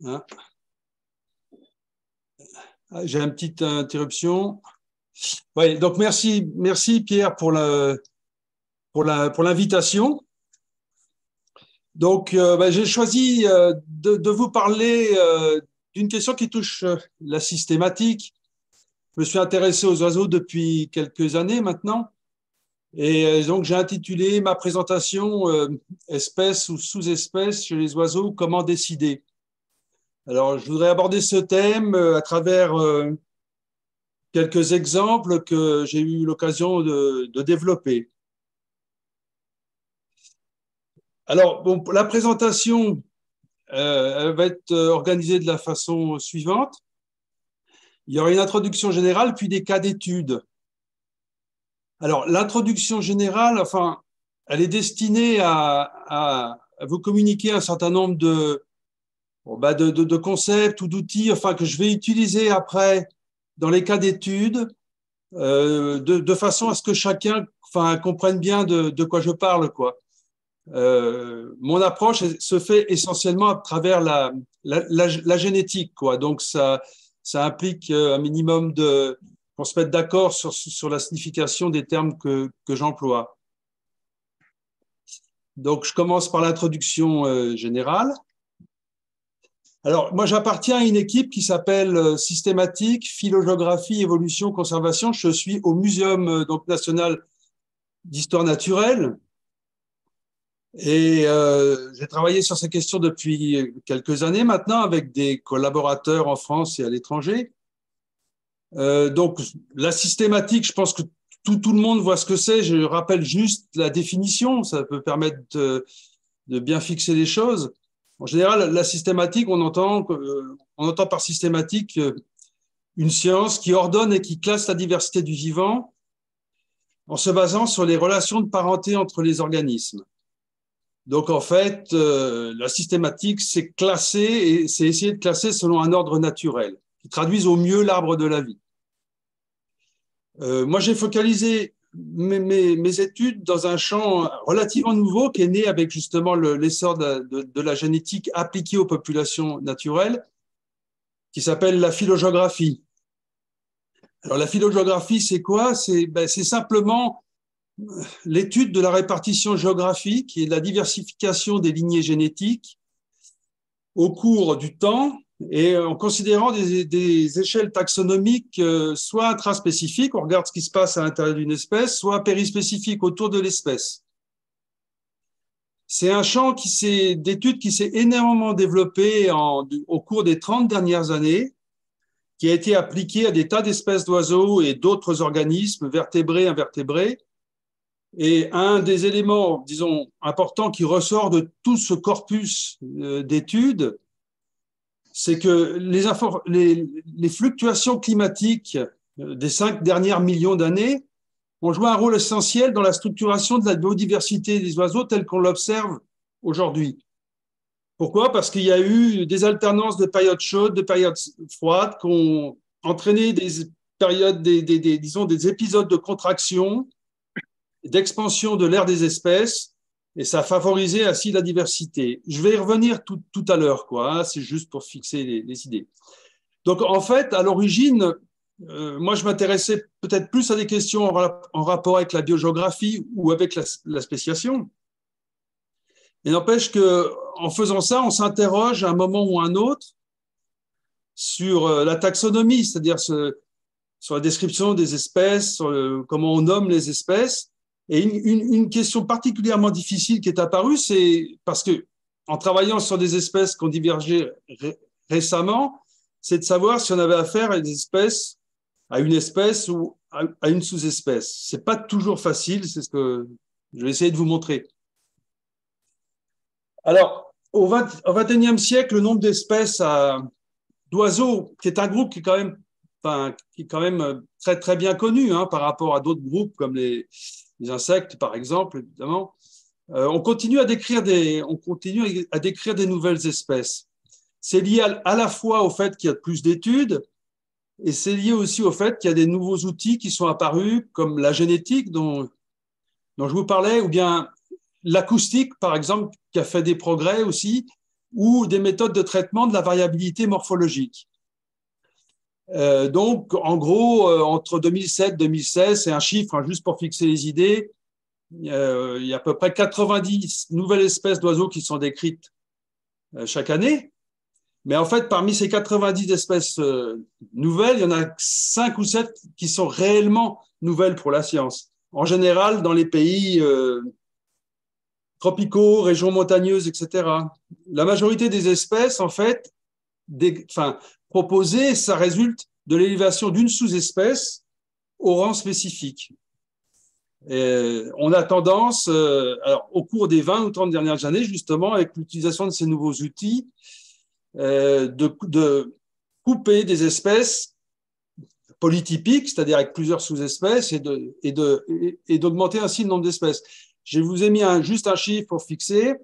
Hein, j'ai une petite interruption. Ouais, donc merci Pierre pour l'invitation. Donc, j'ai choisi de vous parler d'une question qui touche la systématique. Je me suis intéressé aux oiseaux depuis quelques années maintenant, et donc j'ai intitulé ma présentation Espèces ou sous-espèces chez les oiseaux, comment décider. Alors, je voudrais aborder ce thème à travers quelques exemples que j'ai eu l'occasion de développer. Alors, bon, la présentation, elle va être organisée de la façon suivante. Il y aura une introduction générale, puis des cas d'étude. Alors, l'introduction générale, enfin, elle est destinée à vous communiquer un certain nombre de concepts ou d'outils, enfin, que je vais utiliser après dans les cas d'étude, de façon à ce que chacun, enfin, comprenne bien de quoi je parle, quoi. Mon approche se fait essentiellement à travers la génétique, quoi. Donc, ça implique un minimum qu'on se mette d'accord sur la signification des termes que j'emploie. Donc, je commence par l'introduction générale. Alors, moi, j'appartiens à une équipe qui s'appelle Systématique, Phylogéographie, Évolution, Conservation. Je suis au Muséum donc, national d'histoire naturelle. Et j'ai travaillé sur ces questions depuis quelques années maintenant avec des collaborateurs en France et à l'étranger. Donc, la systématique, je pense que tout le monde voit ce que c'est. Je rappelle juste la définition, ça peut permettre de bien fixer les choses. En général, la systématique, on entend par systématique une science qui ordonne et qui classe la diversité du vivant en se basant sur les relations de parenté entre les organismes. Donc, en fait, la systématique, c'est classer et c'est essayer de classer selon un ordre naturel qui traduise au mieux l'arbre de la vie. Moi, j'ai focalisé mes études dans un champ relativement nouveau qui est né avec justement l'essor de la génétique appliquée aux populations naturelles, qui s'appelle la phylogéographie. Alors, la phylogéographie, c'est quoi? C'est simplement l'étude de la répartition géographique et de la diversification des lignées génétiques au cours du temps et en considérant des échelles taxonomiques soit intraspécifiques, on regarde ce qui se passe à l'intérieur d'une espèce, soit périspécifiques autour de l'espèce. C'est un champ d'études qui s'est énormément développé au cours des 30 dernières années, qui a été appliqué à des tas d'espèces d'oiseaux et d'autres organismes, vertébrés, invertébrés. Et un des éléments, disons, importants qui ressort de tout ce corpus d'études, c'est que les fluctuations climatiques des 5 dernières millions d'années ont joué un rôle essentiel dans la structuration de la biodiversité des oiseaux telle qu'on l'observe aujourd'hui. Pourquoi? Parce qu'il y a eu des alternances de périodes chaudes, de périodes froides qui ont entraîné des périodes, disons, des épisodes de contraction, d'expansion de l'ère des espèces, et ça a favorisé ainsi la diversité. Je vais y revenir tout à l'heure, quoi. Hein, c'est juste pour fixer les idées. Donc, en fait, à l'origine, moi, je m'intéressais peut-être plus à des questions en rapport avec la biogéographie ou avec la spéciation. Et n'empêche qu'en faisant ça, on s'interroge à un moment ou à un autre sur la taxonomie, c'est-à-dire sur la description des espèces, sur comment on nomme les espèces. Et une question particulièrement difficile qui est apparue, c'est parce que en travaillant sur des espèces qui ont divergé récemment, c'est de savoir si on avait affaire à une espèce ou à une sous-espèce. C'est pas toujours facile, c'est ce que je vais essayer de vous montrer. Alors, au XXIe siècle, le nombre d'espèces d'oiseaux, qui est un groupe qui est quand même très, très bien connu hein, par rapport à d'autres groupes comme les insectes, par exemple, évidemment, on continue à décrire des nouvelles espèces. C'est lié à la fois au fait qu'il y a plus d'études et c'est lié aussi au fait qu'il y a des nouveaux outils qui sont apparus, comme la génétique dont je vous parlais, ou bien l'acoustique, par exemple, qui a fait des progrès aussi, ou des méthodes de traitement de la variabilité morphologique. Donc, en gros, entre 2007 et 2016, c'est un chiffre, hein, juste pour fixer les idées, il y a à peu près 90 nouvelles espèces d'oiseaux qui sont décrites chaque année. Mais en fait, parmi ces 90 espèces nouvelles, il y en a 5 ou 7 qui sont réellement nouvelles pour la science. En général, dans les pays tropicaux, régions montagneuses, etc. La majorité des espèces, en fait, proposées, ça résulte de l'élévation d'une sous-espèce au rang spécifique. Et on a tendance, alors, au cours des 20 ou 30 dernières années, justement, avec l'utilisation de ces nouveaux outils, de couper des espèces polytypiques, c'est-à-dire avec plusieurs sous-espèces, et d'augmenter ainsi le nombre d'espèces. Je vous ai mis juste un chiffre pour fixer.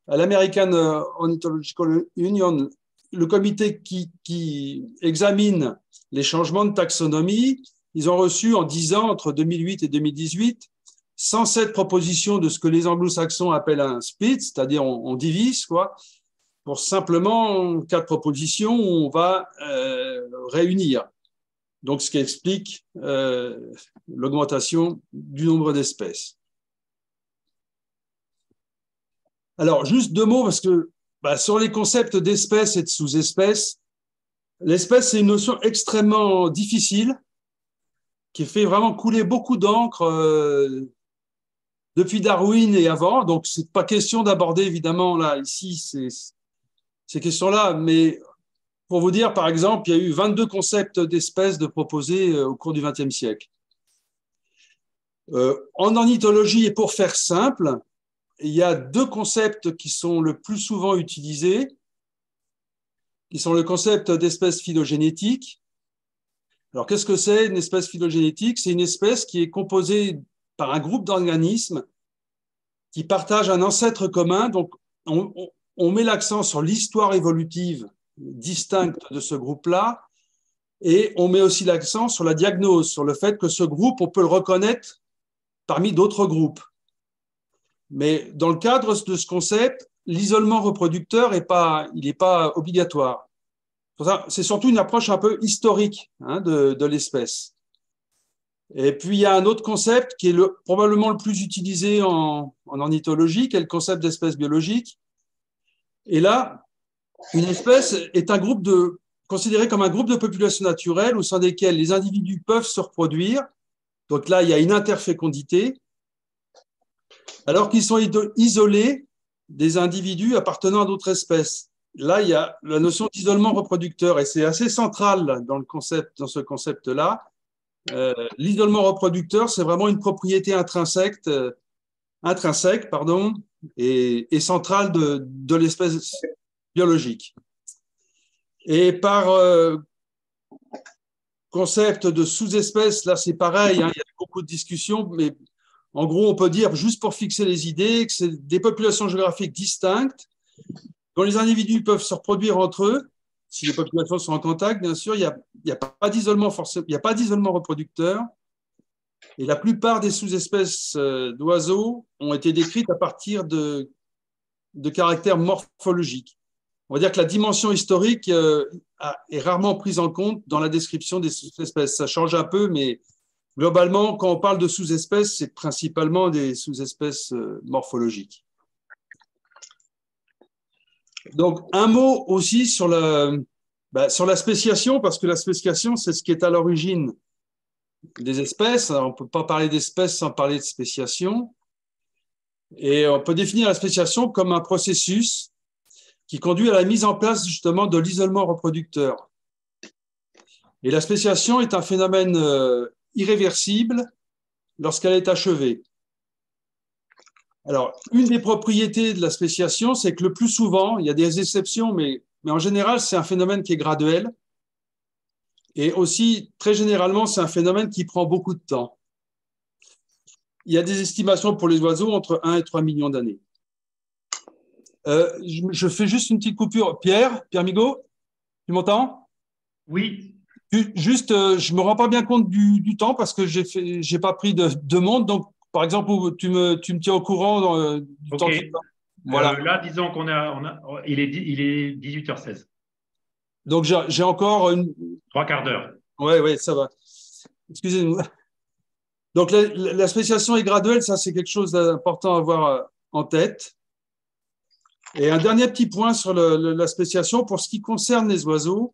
À l'American Ornithological Union, le comité qui examine les changements de taxonomie, ils ont reçu en 10 ans, entre 2008 et 2018, 107 propositions de ce que les anglo-saxons appellent un split, c'est-à-dire on divise, quoi, pour simplement 4 propositions où on va réunir. Donc, ce qui explique l'augmentation du nombre d'espèces. Alors, juste 2 mots, parce que sur les concepts d'espèces et de sous-espèces, l'espèce, c'est une notion extrêmement difficile qui fait vraiment couler beaucoup d'encre depuis Darwin et avant. Donc, ce n'est pas question d'aborder, évidemment, là, ici, ces questions-là. Mais pour vous dire, par exemple, il y a eu 22 concepts d'espèces de proposés au cours du XXe siècle. En ornithologie, et pour faire simple, il y a 2 concepts qui sont le plus souvent utilisés, qui sont le concept d'espèce phylogénétique. Alors, qu'est-ce que c'est une espèce phylogénétique? C'est une espèce qui est composée par un groupe d'organismes qui partagent un ancêtre commun. Donc, on met l'accent sur l'histoire évolutive distincte de ce groupe-là, et on met aussi l'accent sur la diagnose, sur le fait que ce groupe, on peut le reconnaître parmi d'autres groupes. Mais dans le cadre de ce concept, l'isolement reproducteur n'est pas obligatoire. C'est surtout une approche un peu historique de l'espèce. Et puis, il y a un autre concept qui est probablement le plus utilisé en ornithologie, qui est le concept d'espèce biologique. Et là, une espèce est considérée comme un groupe de populations naturelles au sein desquelles les individus peuvent se reproduire. Donc là, il y a une interfécondité, alors qu'ils sont isolés des individus appartenant à d'autres espèces. Là, il y a la notion d'isolement reproducteur, et c'est assez central dans ce concept-là. L'isolement reproducteur, c'est vraiment une propriété intrinsèque, et centrale de l'espèce biologique. Et par concept de sous-espèce, là c'est pareil, il y a beaucoup de discussions, mais en gros on peut dire, juste pour fixer les idées, que c'est des populations géographiques distinctes dont les individus peuvent se reproduire entre eux, si les populations sont en contact, bien sûr, il n'y a pas d'isolement forcément, il n'y a pas d'isolement reproducteur, et la plupart des sous-espèces d'oiseaux ont été décrites à partir de caractères morphologiques. On va dire que la dimension historique est rarement prise en compte dans la description des sous-espèces. Ça change un peu, mais globalement, quand on parle de sous-espèces, c'est principalement des sous-espèces morphologiques. Donc, un mot aussi sur la spéciation, parce que la spéciation, c'est ce qui est à l'origine des espèces. Alors, on ne peut pas parler d'espèces sans parler de spéciation. Et on peut définir la spéciation comme un processus qui conduit à la mise en place justement de l'isolement reproducteur. Et la spéciation est un phénomène irréversible lorsqu'elle est achevée. Alors, une des propriétés de la spéciation, c'est que le plus souvent, il y a des exceptions, mais en général, c'est un phénomène qui est graduel. Et aussi, très généralement, c'est un phénomène qui prend beaucoup de temps. Il y a des estimations pour les oiseaux entre 1 et 3 millions d'années. Je fais juste une petite coupure. Pierre Migaud, tu m'entends? Oui. Juste, je ne me rends pas bien compte du temps parce que je n'ai pas pris de montre. Donc, par exemple, tu me tiens au courant du OK. temps qui passe. Voilà. Là, disons il est 18h16. Donc, j'ai encore une. Trois quarts d'heure. Ouais, ouais, ça va. Excusez-moi. Donc, la spéciation est graduelle, ça, c'est quelque chose d'important à avoir en tête. Et un dernier petit point sur la spéciation, pour ce qui concerne les oiseaux,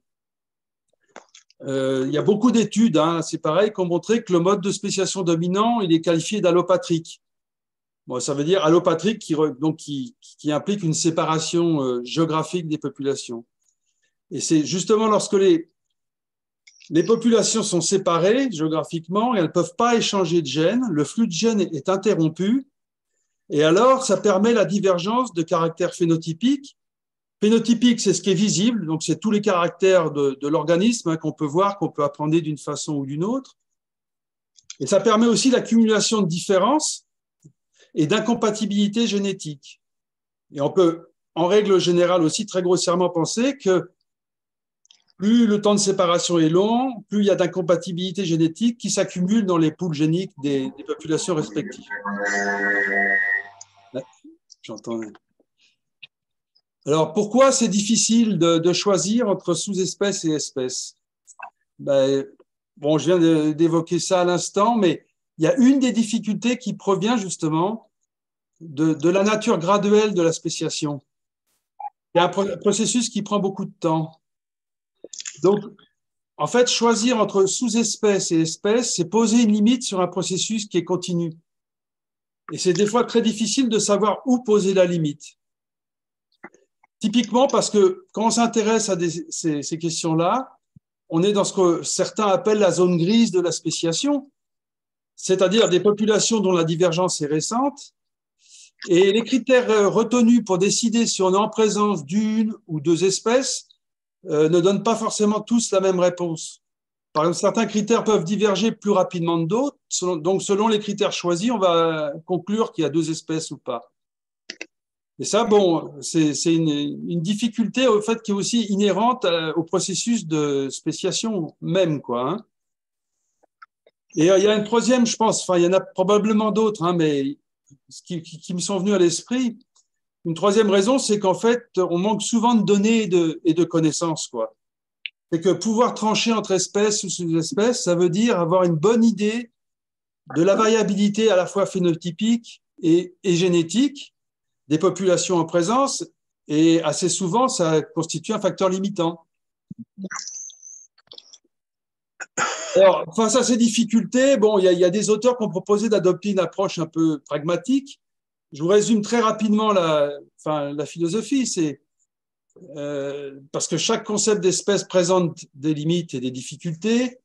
il y a beaucoup d'études, hein, c'est pareil, qui ont montré que le mode de spéciation dominant, il est qualifié d'allopatrique. Bon, ça veut dire allopatrique qui implique une séparation géographique des populations. Et c'est justement lorsque les populations sont séparées géographiquement et elles ne peuvent pas échanger de gènes, le flux de gènes est interrompu, et alors ça permet la divergence de caractères phénotypiques. Phénotypique, c'est ce qui est visible, donc c'est tous les caractères de l'organisme, hein, qu'on peut voir, qu'on peut apprendre d'une façon ou d'une autre. Et ça permet aussi l'accumulation de différences et d'incompatibilités génétiques. Et on peut, en règle générale aussi, très grossièrement penser que plus le temps de séparation est long, plus il y a d'incompatibilités génétiques qui s'accumulent dans les poules géniques des populations respectives. J'entends. Alors, pourquoi c'est difficile de choisir entre sous-espèces et espèces? Ben, bon, je viens d'évoquer ça à l'instant, mais il y a une des difficultés qui provient justement de la nature graduelle de la spéciation. Il y a un processus qui prend beaucoup de temps. Donc, en fait, choisir entre sous-espèces et espèces, c'est poser une limite sur un processus qui est continu. Et c'est des fois très difficile de savoir où poser la limite. Typiquement parce que quand on s'intéresse à ces questions-là, on est dans ce que certains appellent la zone grise de la spéciation, c'est-à-dire des populations dont la divergence est récente. Et les critères retenus pour décider si on est en présence d'une ou deux espèces ne donnent pas forcément tous la même réponse. Par exemple, certains critères peuvent diverger plus rapidement que d'autres. Donc, selon les critères choisis, on va conclure qu'il y a deux espèces ou pas. Et ça, bon, c'est une difficulté au fait qui est aussi inhérente au processus de spéciation même, quoi. Hein. Et il y a une troisième, je pense, enfin, il y en a probablement d'autres, hein, mais qui me sont venus à l'esprit. Une troisième raison, c'est qu'en fait, on manque souvent de données et de connaissances, quoi. C'est que pouvoir trancher entre espèces ou sous-espèces, ça veut dire avoir une bonne idée de la variabilité à la fois phénotypique et génétique des populations en présence, et assez souvent, ça constitue un facteur limitant. Alors, face à ces difficultés, bon, il y a des auteurs qui ont proposé d'adopter une approche un peu pragmatique. Je vous résume très rapidement la philosophie. C'est parce que chaque concept d'espèce présente des limites et des difficultés.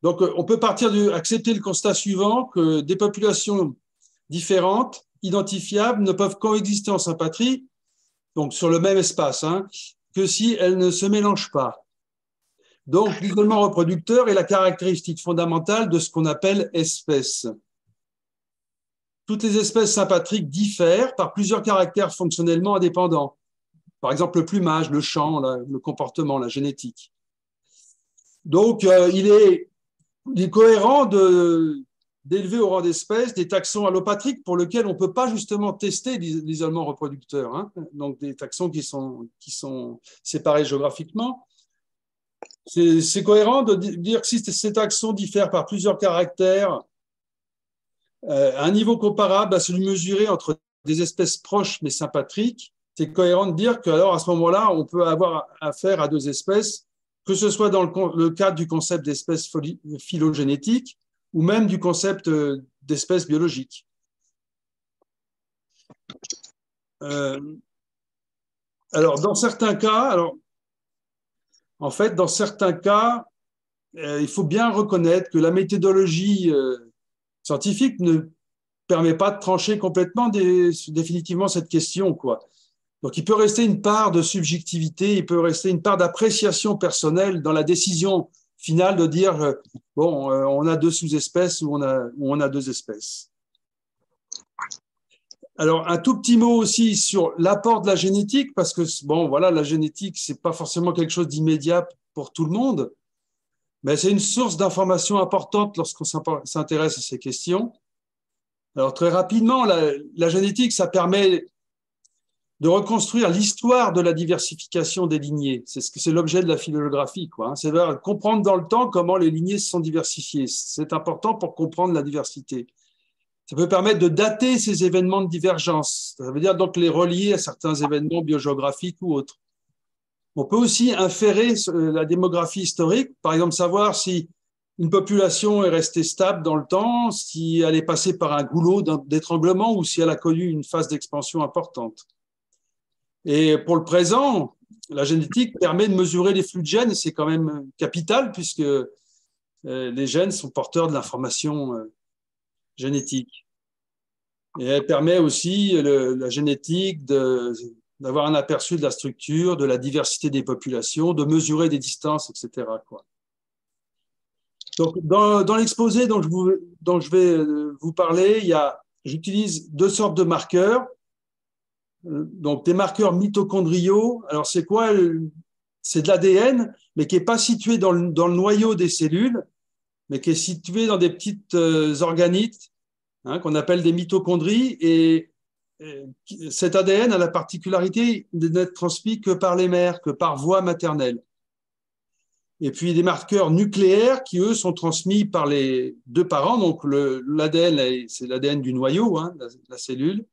Donc, on peut accepter le constat suivant que des populations différentes, identifiables, ne peuvent coexister en sympatrie, donc sur le même espace, hein, que si elles ne se mélangent pas. Donc, l'isolement reproducteur est la caractéristique fondamentale de ce qu'on appelle espèce. Toutes les espèces sympatriques diffèrent par plusieurs caractères fonctionnellement indépendants. Par exemple, le plumage, le chant, le comportement, la génétique. Donc, il est cohérent d'élever au rang d'espèces des taxons allopatriques pour lesquels on ne peut pas justement tester l'isolement reproducteur. Hein. Donc, des taxons qui sont séparés géographiquement. C'est cohérent de dire que si ces taxons diffèrent par plusieurs caractères à un niveau comparable à celui mesuré entre des espèces proches mais sympatriques, c'est cohérent de dire qu'alors à ce moment-là, on peut avoir affaire à deux espèces, que ce soit dans le cadre du concept d'espèces phylogénétiques ou même du concept d'espèces biologiques. Alors, dans certains cas, en fait, dans certains cas, il faut bien reconnaître que la méthodologie scientifique ne permet pas de trancher complètement définitivement cette question, quoi. Donc, il peut rester une part de subjectivité, il peut rester une part d'appréciation personnelle dans la décision finale de dire, bon, on a deux sous-espèces ou on a deux espèces. Alors, un tout petit mot aussi sur l'apport de la génétique, parce que, bon, voilà, la génétique, c'est pas forcément quelque chose d'immédiat pour tout le monde, mais c'est une source d'information importante lorsqu'on s'intéresse à ces questions. Alors, très rapidement, la génétique, ça permet de reconstruire l'histoire de la diversification des lignées. C'est l'objet de la phylogénétique, quoi. C'est de comprendre dans le temps comment les lignées se sont diversifiées. C'est important pour comprendre la diversité. Ça peut permettre de dater ces événements de divergence. Ça veut dire donc les relier à certains événements biogéographiques ou autres. On peut aussi inférer la démographie historique, par exemple savoir si une population est restée stable dans le temps, si elle est passée par un goulot d'étranglement ou si elle a connu une phase d'expansion importante. Et pour le présent, la génétique permet de mesurer les flux de gènes, et c'est quand même capital puisque les gènes sont porteurs de l'information génétique. Et elle permet aussi, la génétique, d'avoir un aperçu de la structure, de la diversité des populations, de mesurer des distances, etc., quoi. Donc, dans l'exposé dont je vais vous parler, j'utilise deux sortes de marqueurs. Donc, des marqueurs mitochondriaux. Alors, c'est quoi? C'est de l'ADN, mais qui n'est pas situé dans le noyau des cellules, mais qui est situé dans des petites organites, qu'on appelle des mitochondries. Et cet ADN a la particularité de n'être transmis que par les mères, que par voie maternelle. Et puis des marqueurs nucléaires qui, eux, sont transmis par les deux parents. Donc, l'ADN, c'est l'ADN du noyau, la cellule.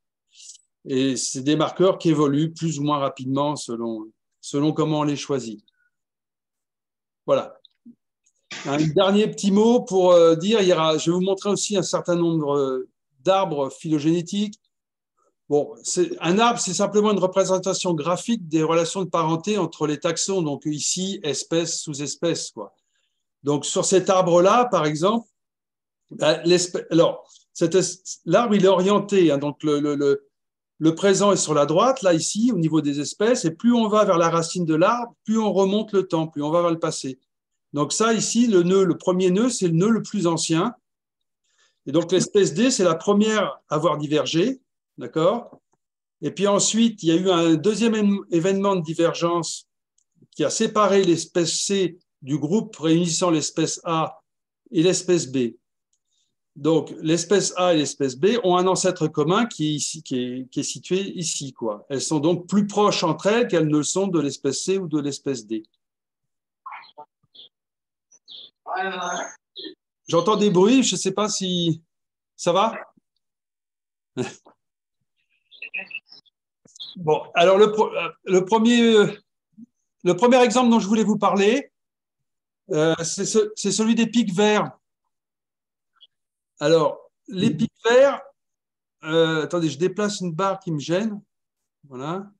Et c'est des marqueurs qui évoluent plus ou moins rapidement selon comment on les choisit. Voilà. Un dernier petit mot pour dire, je vais vous montrer aussi un certain nombre d'arbres phylogénétiques. Bon, un arbre, c'est simplement une représentation graphique des relations de parenté entre les taxons. Donc ici, espèces, sous-espèces, quoi. Donc sur cet arbre-là, par exemple, alors l'arbre, il est orienté. Donc le présent est sur la droite, là, ici, au niveau des espèces. Et plus on va vers la racine de l'arbre, plus on remonte le temps, plus on va vers le passé. Donc ça, ici, le premier nœud, c'est le nœud le plus ancien. Et donc l'espèce D, c'est la première à avoir divergé. D'accord? Et puis ensuite, il y a eu un deuxième événement de divergence qui a séparé l'espèce C du groupe réunissant l'espèce A et l'espèce B. Donc, l'espèce A et l'espèce B ont un ancêtre commun qui est situé ici, quoi. Elles sont donc plus proches entre elles qu'elles ne le sont de l'espèce C ou de l'espèce D. J'entends des bruits, je ne sais pas si ça va. Bon, alors le premier exemple dont je voulais vous parler, c'est celui des pics verts. Alors, les pics verts, attendez, je déplace une barre qui me gêne. Voilà.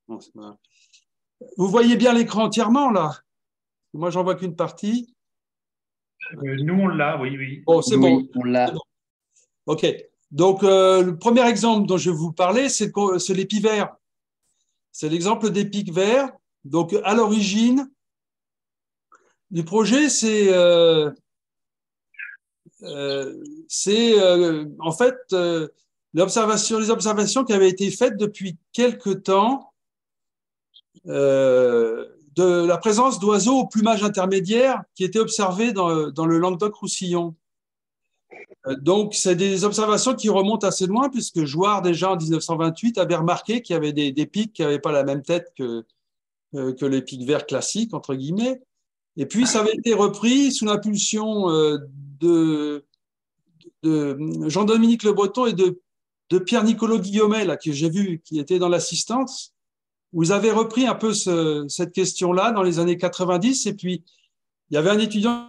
Non, c'est pas grave. Vous voyez bien l'écran entièrement, là? Moi, j'en vois qu'une partie. Nous, on l'a, oui, oui. Bon, c'est bon. On l'a. Bon. OK. Donc, le premier exemple dont je vais vous parler, c'est les pics verts. C'est l'exemple des pics verts. Donc, à l'origine du projet, c'est en fait les observations qui avaient été faites depuis quelque temps de la présence d'oiseaux au plumage intermédiaire qui étaient observés dans le Languedoc-Roussillon. Donc, c'est des observations qui remontent assez loin, puisque Jouard, déjà en 1928, avait remarqué qu'il y avait des pics qui n'avaient pas la même tête que les pics verts classiques, entre guillemets. Et puis, ça avait été repris sous l'impulsion de Jean-Dominique Le Breton et de Pierre-Nicolo Guillaumet, là, que j'ai vu, qui était dans l'assistance, où ils avaient repris un peu cette question-là dans les années 90. Et puis, il y avait un étudiant.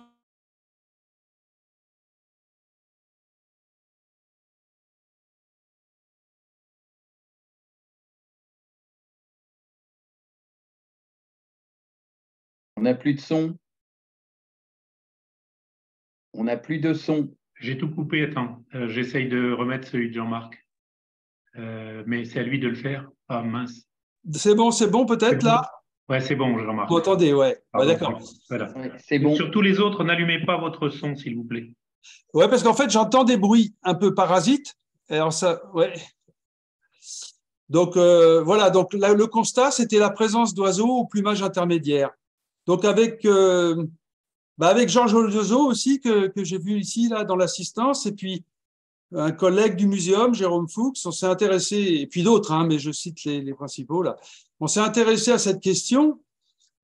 On n'a plus de son. On n'a plus de son. J'ai tout coupé, attends. J'essaye de remettre celui de Jean-Marc. Mais c'est à lui de le faire. Ah mince. C'est bon peut-être là? Ouais, c'est bon, Jean-Marc. Vous entendez, ouais. Pardon, D'accord. Voilà. Ouais, c'est bon. Sur tous les autres, n'allumez pas votre son, s'il vous plaît. Ouais, parce qu'en fait, j'entends des bruits un peu parasites. Alors ça, ouais. Donc voilà. Donc là, le constat, c'était la présence d'oiseaux au plumage intermédiaire. Donc avec Avec Georges Olioso aussi, que j'ai vu ici, là, dans l'assistance, et puis un collègue du muséum, Jérôme Fuchs, on s'est intéressé, et puis d'autres, hein, mais je cite les principaux, là. On s'est intéressé à cette question.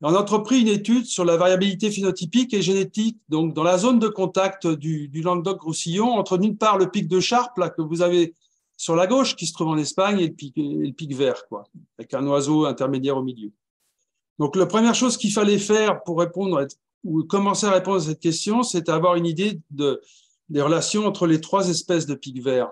On a entrepris une étude sur la variabilité phénotypique et génétique, donc dans la zone de contact du Languedoc-Roussillon, entre d'une part le pic de Charpe, là, que vous avez sur la gauche, qui se trouve en Espagne, et le pic vert, quoi, avec un oiseau intermédiaire au milieu. Donc, la première chose qu'il fallait faire pour répondre ou commencer à répondre à cette question, c'est d'avoir une idée des relations entre les trois espèces de pic vert.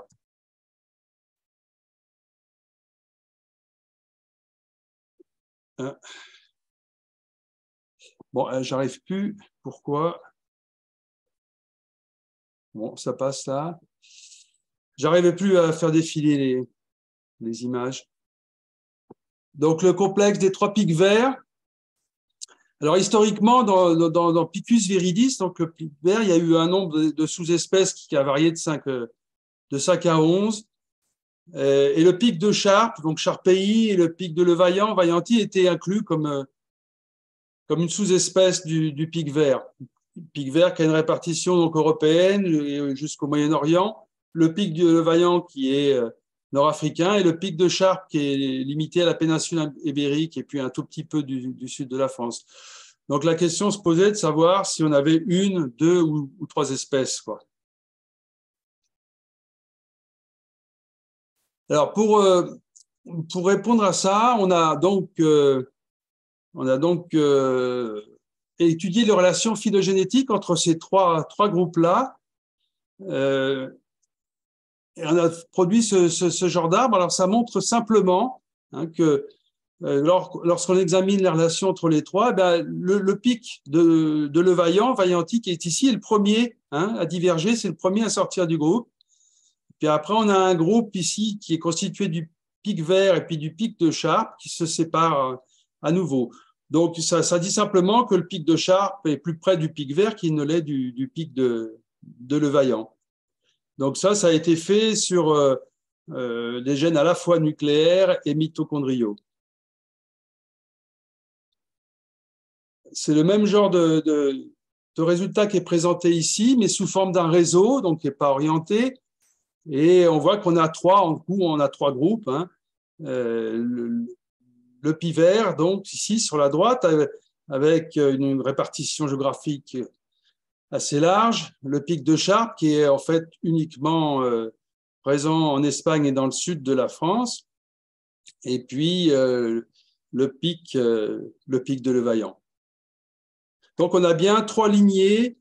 Bon, j'arrive plus. Pourquoi? Bon, ça passe là. J'arrivais plus à faire défiler les images. Donc, le complexe des trois pics verts. Alors, historiquement, dans Picus viridis, donc le pic vert, il y a eu un nombre de sous-espèces qui a varié de 5 à 11. Et le pic de Charpe, donc Charpei, et le pic de Levaillant, Vaillanti, étaient inclus comme une sous-espèce du pic vert. Le pic vert qui a une répartition donc européenne jusqu'au Moyen-Orient. Le pic de Levaillant qui est nord-africain et le pic de Charpe qui est limité à la péninsule ibérique et puis un tout petit peu du sud de la France. Donc la question se posait de savoir si on avait une, deux ou trois espèces, quoi. Alors pour répondre à ça, on a donc étudié les relations phylogénétiques entre ces trois groupes-là. Et on a produit ce genre d'arbre. Alors, ça montre simplement que lorsqu'on examine les relations entre les trois, le pic de Levaillant, Vaillanti, qui est ici, est le premier à diverger, c'est le premier à sortir du groupe. Puis après, on a un groupe ici qui est constitué du pic vert et puis du pic de Charpe qui se séparent à nouveau. Donc, ça dit simplement que le pic de Charpe est plus près du pic vert qu'il ne l'est du pic de Levaillant. Donc ça a été fait sur des gènes à la fois nucléaires et mitochondriaux. C'est le même genre de résultat qui est présenté ici, mais sous forme d'un réseau, donc qui n'est pas orienté. Et on voit qu'on a trois groupes. Le pic vert, donc ici sur la droite, avec une répartition géographique assez large, le pic de Charpe qui est en fait uniquement présent en Espagne et dans le sud de la France, et puis le pic de Levaillant. Donc on a bien trois lignées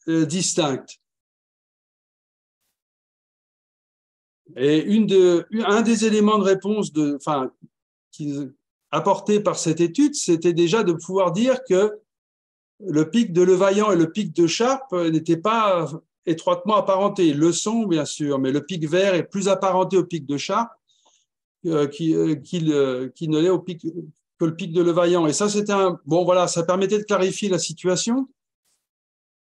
distinctes. Et un des éléments de réponse apportés par cette étude, c'était déjà de pouvoir dire que le pic de Levaillant et le pic de Charpe n'étaient pas étroitement apparentés. Ils le sont, bien sûr, mais le pic vert est plus apparenté au pic de Charpe qui ne l'est que le pic de Levaillant. Et ça, ça permettait de clarifier la situation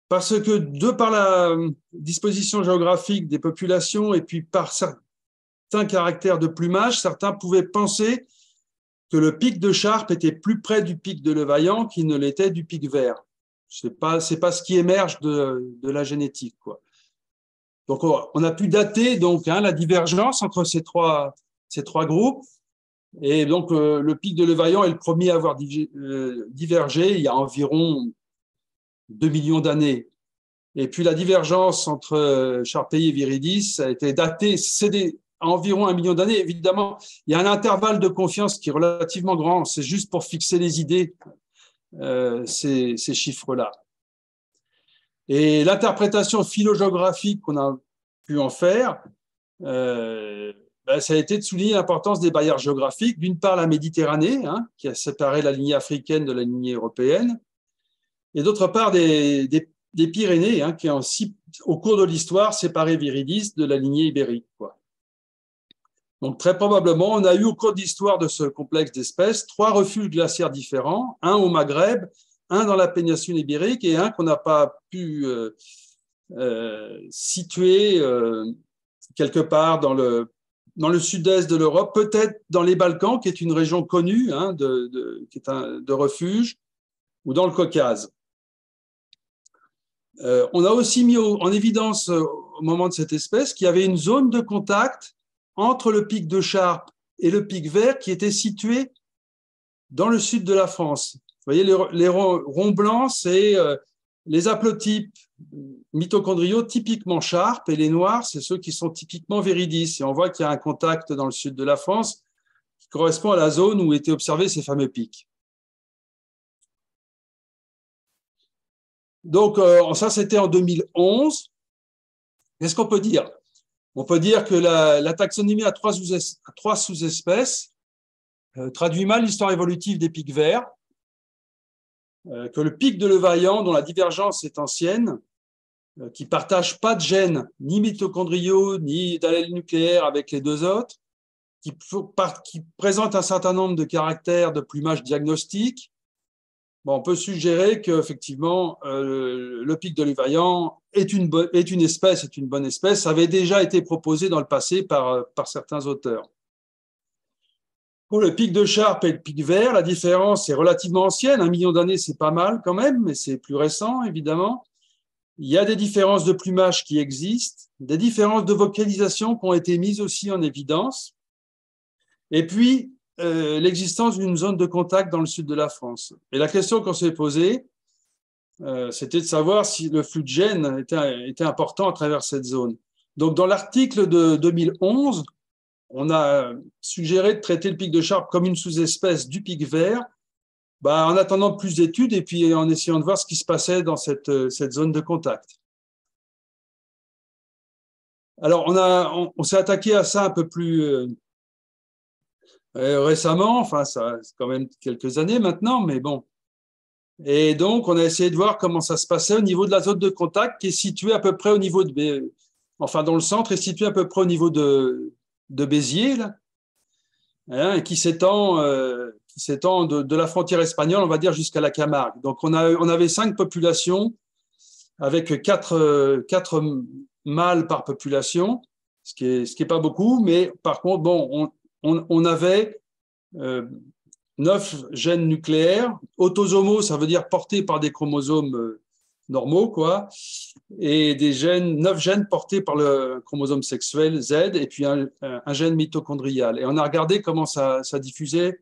parce que par la disposition géographique des populations et puis par certains caractères de plumage, certains pouvaient penser que le pic de Charpe était plus près du pic de Levaillant qu'il ne l'était du pic vert. C'est pas ce qui émerge de la génétique, quoi. Donc, on a pu dater la divergence entre ces trois groupes. Et donc, le pic de Levaillant est le premier à avoir divergé il y a environ 2 millions d'années. Et puis, la divergence entre Charpei et viridis a été datée, à environ 1 million d'années. Évidemment, il y a un intervalle de confiance qui est relativement grand. C'est juste pour fixer les idées, ces chiffres-là. Et l'interprétation phylogéographique qu'on a pu en faire, ça a été de souligner l'importance des barrières géographiques. D'une part, la Méditerranée, qui a séparé la lignée africaine de la lignée européenne, et d'autre part, des Pyrénées, qui ont, au cours de l'histoire, séparé viridis de la lignée ibérique, quoi. Donc, très probablement, on a eu au cours de l'histoire de ce complexe d'espèces 3 refuges glaciaires différents, un au Maghreb, un dans la péninsule ibérique et un qu'on n'a pas pu situer quelque part dans le sud-est de l'Europe, peut-être dans les Balkans, qui est une région connue qui est de refuge, ou dans le Caucase. On a aussi mis en évidence au moment de cette espèce qu'il y avait une zone de contact entre le pic de Charpe et le pic vert qui était situé dans le sud de la France. Vous voyez, les ronds blancs, c'est les haplotypes mitochondriaux typiquement Charpe, et les noirs, c'est ceux qui sont typiquement Viridis. Et on voit qu'il y a un contact dans le sud de la France qui correspond à la zone où étaient observés ces fameux pics. Donc, ça, c'était en 2011. Qu'est-ce qu'on peut dire? On peut dire que la taxonomie a trois sous-espèces traduit mal l'histoire évolutive des pics verts, que le pic de Levaillant, dont la divergence est ancienne, qui ne partage pas de gènes ni mitochondriaux ni d'allèles nucléaires avec les deux autres, qui présente un certain nombre de caractères de plumage diagnostique. Bon, on peut suggérer qu'effectivement, le pic de Levaillant est une bonne espèce. Ça avait déjà été proposé dans le passé par certains auteurs. Pour le pic de Charpe et le pic vert, la différence est relativement ancienne. 1 million d'années, c'est pas mal quand même, mais c'est plus récent, évidemment. Il y a des différences de plumage qui existent, des différences de vocalisation qui ont été mises aussi en évidence. Et puis, l'existence d'une zone de contact dans le sud de la France. Et la question qu'on s'est posée, c'était de savoir si le flux de gènes était important à travers cette zone. Donc, dans l'article de 2011, on a suggéré de traiter le pic de Charpe comme une sous-espèce du pic vert, en attendant plus d'études et puis en essayant de voir ce qui se passait dans cette zone de contact. Alors, on s'est attaqué à ça un peu plus récemment, enfin, ça c'est quand même quelques années maintenant, mais bon. Et donc, on a essayé de voir comment ça se passait au niveau de la zone de contact qui est située à peu près au niveau dans le centre, est située à peu près au niveau de Béziers, là, hein, et qui s'étend de la frontière espagnole, on va dire, jusqu'à la Camargue. Donc, on avait 5 populations avec 4 mâles par population, ce qui est pas beaucoup, mais par contre, bon, on avait 9 gènes nucléaires, autosomaux, ça veut dire portés par des chromosomes normaux, quoi, et 9 gènes portés par le chromosome sexuel Z, et puis un gène mitochondrial. Et on a regardé comment ça diffusait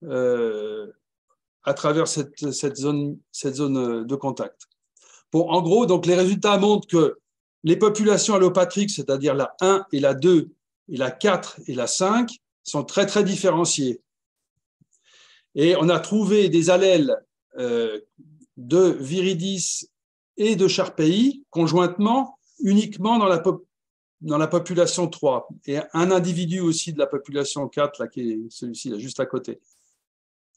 à travers cette zone de contact. Bon, en gros, donc les résultats montrent que les populations allopatriques, c'est-à-dire la 1 et la 2, et la 4 et la 5, sont très, très différenciées. Et on a trouvé des allèles de Viridis et de Charpei conjointement, uniquement dans la population 3, et un individu aussi de la population 4, là, qui est celui-ci, là, juste à côté.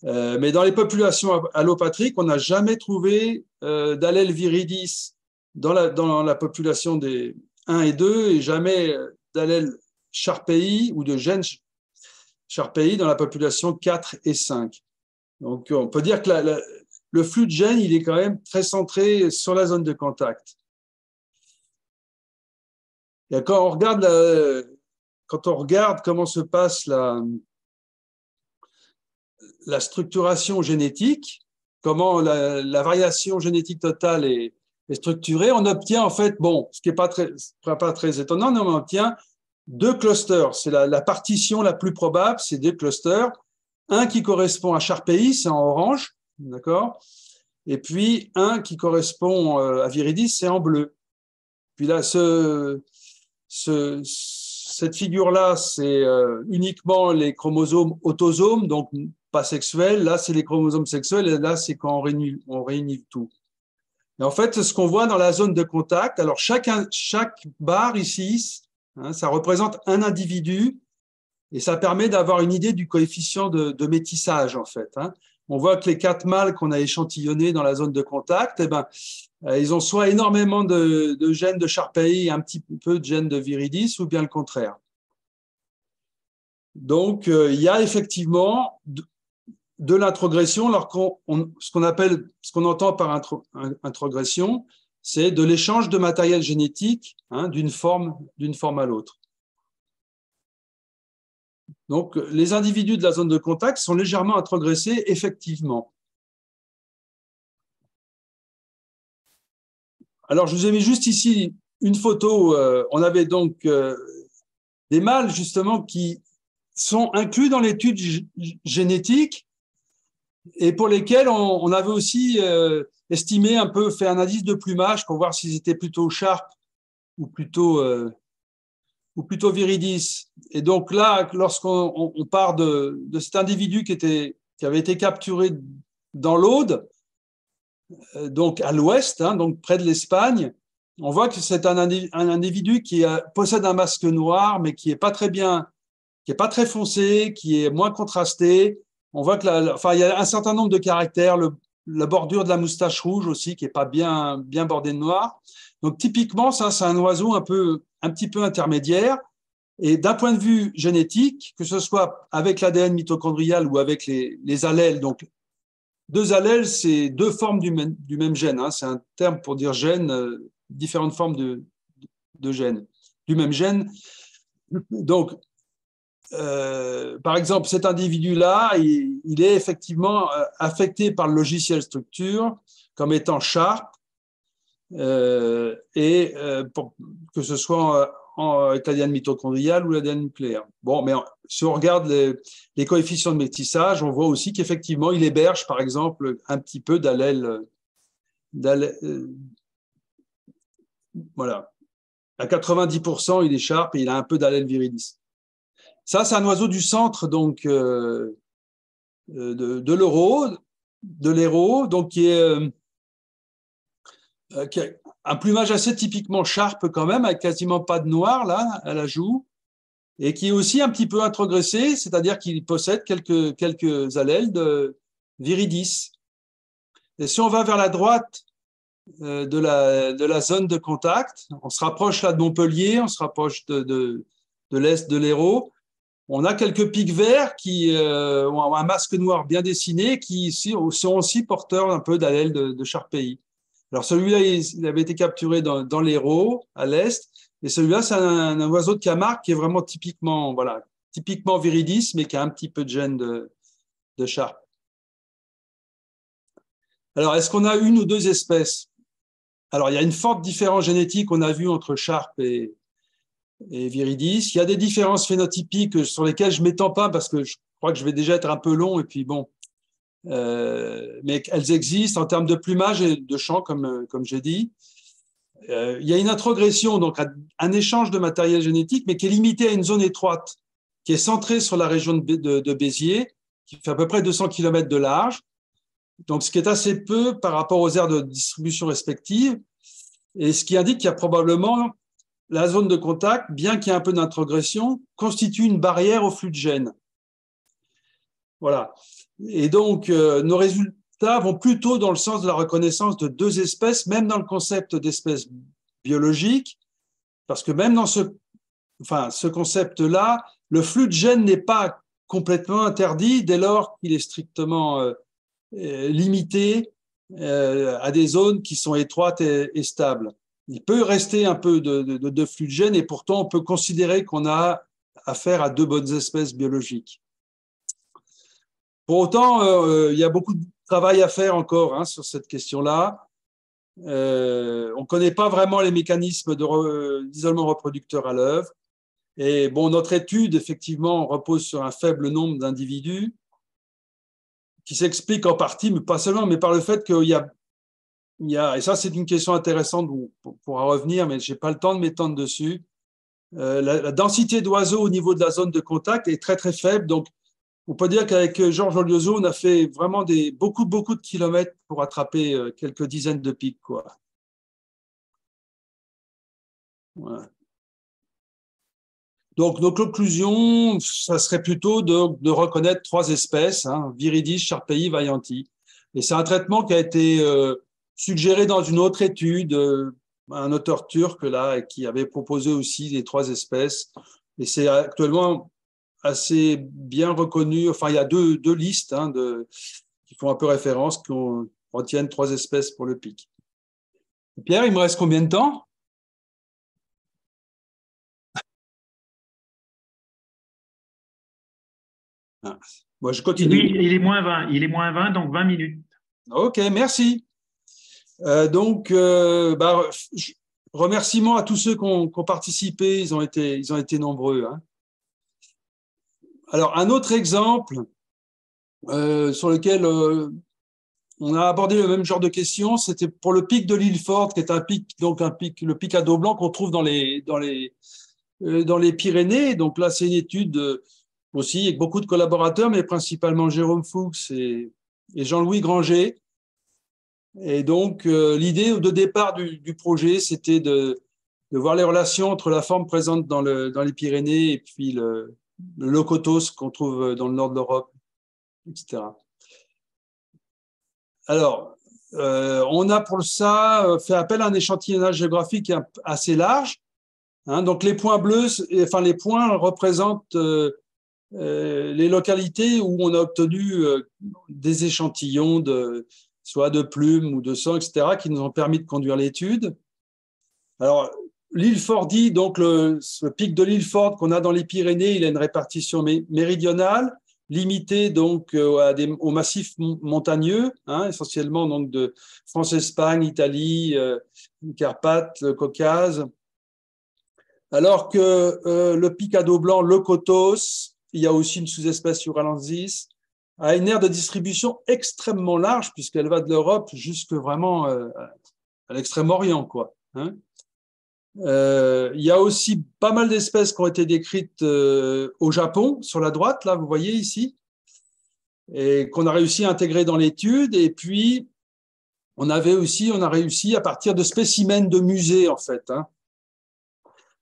Mais dans les populations allopatriques, on n'a jamais trouvé d'allèle Viridis dans la population des 1 et 2, et jamais d'allèle Charpei ou de gène Charpei dans la population 4 et 5. Donc, on peut dire que le flux de gènes, il est quand même très centré sur la zone de contact. Et quand on regarde comment se passe la structuration génétique, comment la variation génétique totale est structurée, on obtient en fait, bon, ce qui n'est pas très étonnant, mais on obtient 2 clusters. C'est la partition la plus probable, c'est 2 clusters. Un qui correspond à Charpei, c'est en orange, d'accord? Et puis un qui correspond à Viridis, c'est en bleu. Puis là, cette figure-là, c'est uniquement les chromosomes autosomes, donc pas sexuels. Là, c'est les chromosomes sexuels, et là, c'est quand on réunit tout. Et en fait, ce qu'on voit dans la zone de contact, alors chaque barre ici, hein, ça représente un individu, et ça permet d'avoir une idée du coefficient de métissage, en fait. Hein. On voit que les 4 mâles qu'on a échantillonnés dans la zone de contact, ils ont soit énormément de gènes de Charpei et un petit peu de gènes de Viridis, ou bien le contraire. Donc, il y a effectivement de l'introgression, ce qu'on entend par introgression, c'est de l'échange de matériel génétique, hein, d'une forme à l'autre. Donc, les individus de la zone de contact sont légèrement introgressés, effectivement. Alors, je vous ai mis juste ici une photo. On avait donc des mâles, justement, qui sont inclus dans l'étude génétique et pour lesquels on avait aussi estimé un peu, fait un indice de plumage pour voir s'ils étaient plutôt sharp ou plutôt viridis. Et donc là, lorsqu'on part de cet individu qui avait été capturé dans l'Aude, donc à l'ouest, hein, donc près de l'Espagne, on voit que c'est un individu qui possède un masque noir, mais qui est pas très bien, qui est pas très foncé, qui est moins contrasté. On voit que il y a un certain nombre de caractères, la bordure de la moustache rouge aussi, qui est pas bien bordée de noir. Donc typiquement, ça, c'est un oiseau un petit peu intermédiaire. Et d'un point de vue génétique, que ce soit avec l'ADN mitochondrial ou avec les allèles, donc deux allèles, c'est deux formes du même gène. Hein. C'est un terme pour dire gène, différentes formes de gènes, du même gène. Donc, par exemple, cet individu-là, il est effectivement affecté par le logiciel structure comme étant sharp, pour que ce soit avec l'ADN mitochondrial ou l'ADN nucléaire. Bon, mais si on regarde les coefficients de métissage, on voit aussi qu'effectivement, il héberge, par exemple, un petit peu d'allèles. Voilà. À 90%, il est sharp et il a un peu d'allèle viridis. Ça, c'est un oiseau du centre donc, de l'Hérault, donc qui a un plumage assez typiquement sharp quand même, avec quasiment pas de noir là à la joue, et qui est aussi un petit peu introgressé, c'est-à-dire qu'il possède quelques allèles de viridis. Et si on va vers la droite de la zone de contact, on se rapproche là de Montpellier, on se rapproche de l'est de l'Hérault, on a quelques pics verts qui ont un masque noir bien dessiné, qui sont aussi porteurs un peu d'allèles de Charpei. Alors celui-là, il avait été capturé dans l'Hérault, à l'est, et celui-là, c'est un oiseau de Camargue qui est vraiment typiquement viridis, mais qui a un petit peu de gène de Sharp. Alors, est-ce qu'on a une ou deux espèces? Alors, il y a une forte différence génétique qu'on a vue entre Sharp et viridis. Il y a des différences phénotypiques sur lesquelles je ne m'étends pas parce que je crois que je vais déjà être un peu long, et puis bon, mais elles existent en termes de plumage et de chant, comme j'ai dit. Il y a une introgression, donc un échange de matériel génétique, mais qui est limité à une zone étroite, qui est centrée sur la région de Béziers, qui fait à peu près 200 km de large, donc ce qui est assez peu par rapport aux aires de distribution respectives, et ce qui indique qu'il y a probablement la zone de contact, bien qu'il y ait un peu d'introgression, constitue une barrière au flux de gènes. Voilà. Et donc, nos résultats vont plutôt dans le sens de la reconnaissance de deux espèces, même dans le concept d'espèces biologiques, parce que même dans ce concept-là, le flux de gènes n'est pas complètement interdit dès lors qu'il est strictement limité à des zones qui sont étroites et stables. Il peut rester un peu de flux de gènes et pourtant on peut considérer qu'on a affaire à deux bonnes espèces biologiques. Pour autant, il y a beaucoup de travail à faire encore sur cette question-là. On ne connaît pas vraiment les mécanismes d'isolement reproducteur à l'œuvre. Et bon, notre étude, effectivement, repose sur un faible nombre d'individus qui s'explique en partie, mais pas seulement, mais par le fait qu'il y a, et ça c'est une question intéressante, on pourra revenir, mais je n'ai pas le temps de m'étendre dessus. La densité d'oiseaux au niveau de la zone de contact est très très faible, donc on peut dire qu'avec Georges Joliot, on a fait vraiment beaucoup de kilomètres pour attraper quelques dizaines de pics, quoi. Voilà. Donc, nos conclusions, ça serait plutôt de reconnaître trois espèces, Viridis, Charpei, Vaianti. Et c'est un traitement qui a été suggéré dans une autre étude, un auteur turc là, qui avait proposé aussi les trois espèces. Et c'est actuellement assez bien reconnu. Enfin, il y a deux listes qui font un peu référence, qui retiennent trois espèces pour le pic. Pierre, il me reste combien de temps? Moi, je continue. Oui, il est moins 20, donc 20 minutes. OK, merci. Remerciements à tous ceux qui ont participé, ils ont été nombreux. Hein. Alors, un autre exemple sur lequel on a abordé le même genre de questions, c'était pour le pic de l'île Forte, qui est le pic à dos blanc qu'on trouve dans les Pyrénées. Donc là, c'est une étude aussi avec beaucoup de collaborateurs, mais principalement Jérôme Fuchs et Jean-Louis Granger. Et donc, l'idée de départ du projet, c'était de voir les relations entre la forme présente dans les Pyrénées et puis le lokotos qu'on trouve dans le nord de l'Europe, etc. Alors, on a pour ça fait appel à un échantillonnage géographique assez large. Hein, donc, les points bleus, enfin les points représentent les localités où on a obtenu des échantillons soit de plumes ou de sang, etc., qui nous ont permis de conduire l'étude. Alors, l'île Fordy, donc ce pic de l'île Forte qu'on a dans les Pyrénées, il a une répartition méridionale, limitée donc au massif montagneux, hein, essentiellement donc de France-Espagne, Italie, Carpates, le Caucase. Alors que le pic à dos blanc, le Lokotos, il y a aussi une sous-espèce Uralensis, a une aire de distribution extrêmement large puisqu'elle va de l'Europe jusque vraiment à l'extrême-orient, quoi. Hein. Il y a aussi pas mal d'espèces qui ont été décrites au Japon, sur la droite, là, vous voyez ici, et qu'on a réussi à intégrer dans l'étude. Et puis, on a réussi à partir de spécimens de musées, en fait, hein,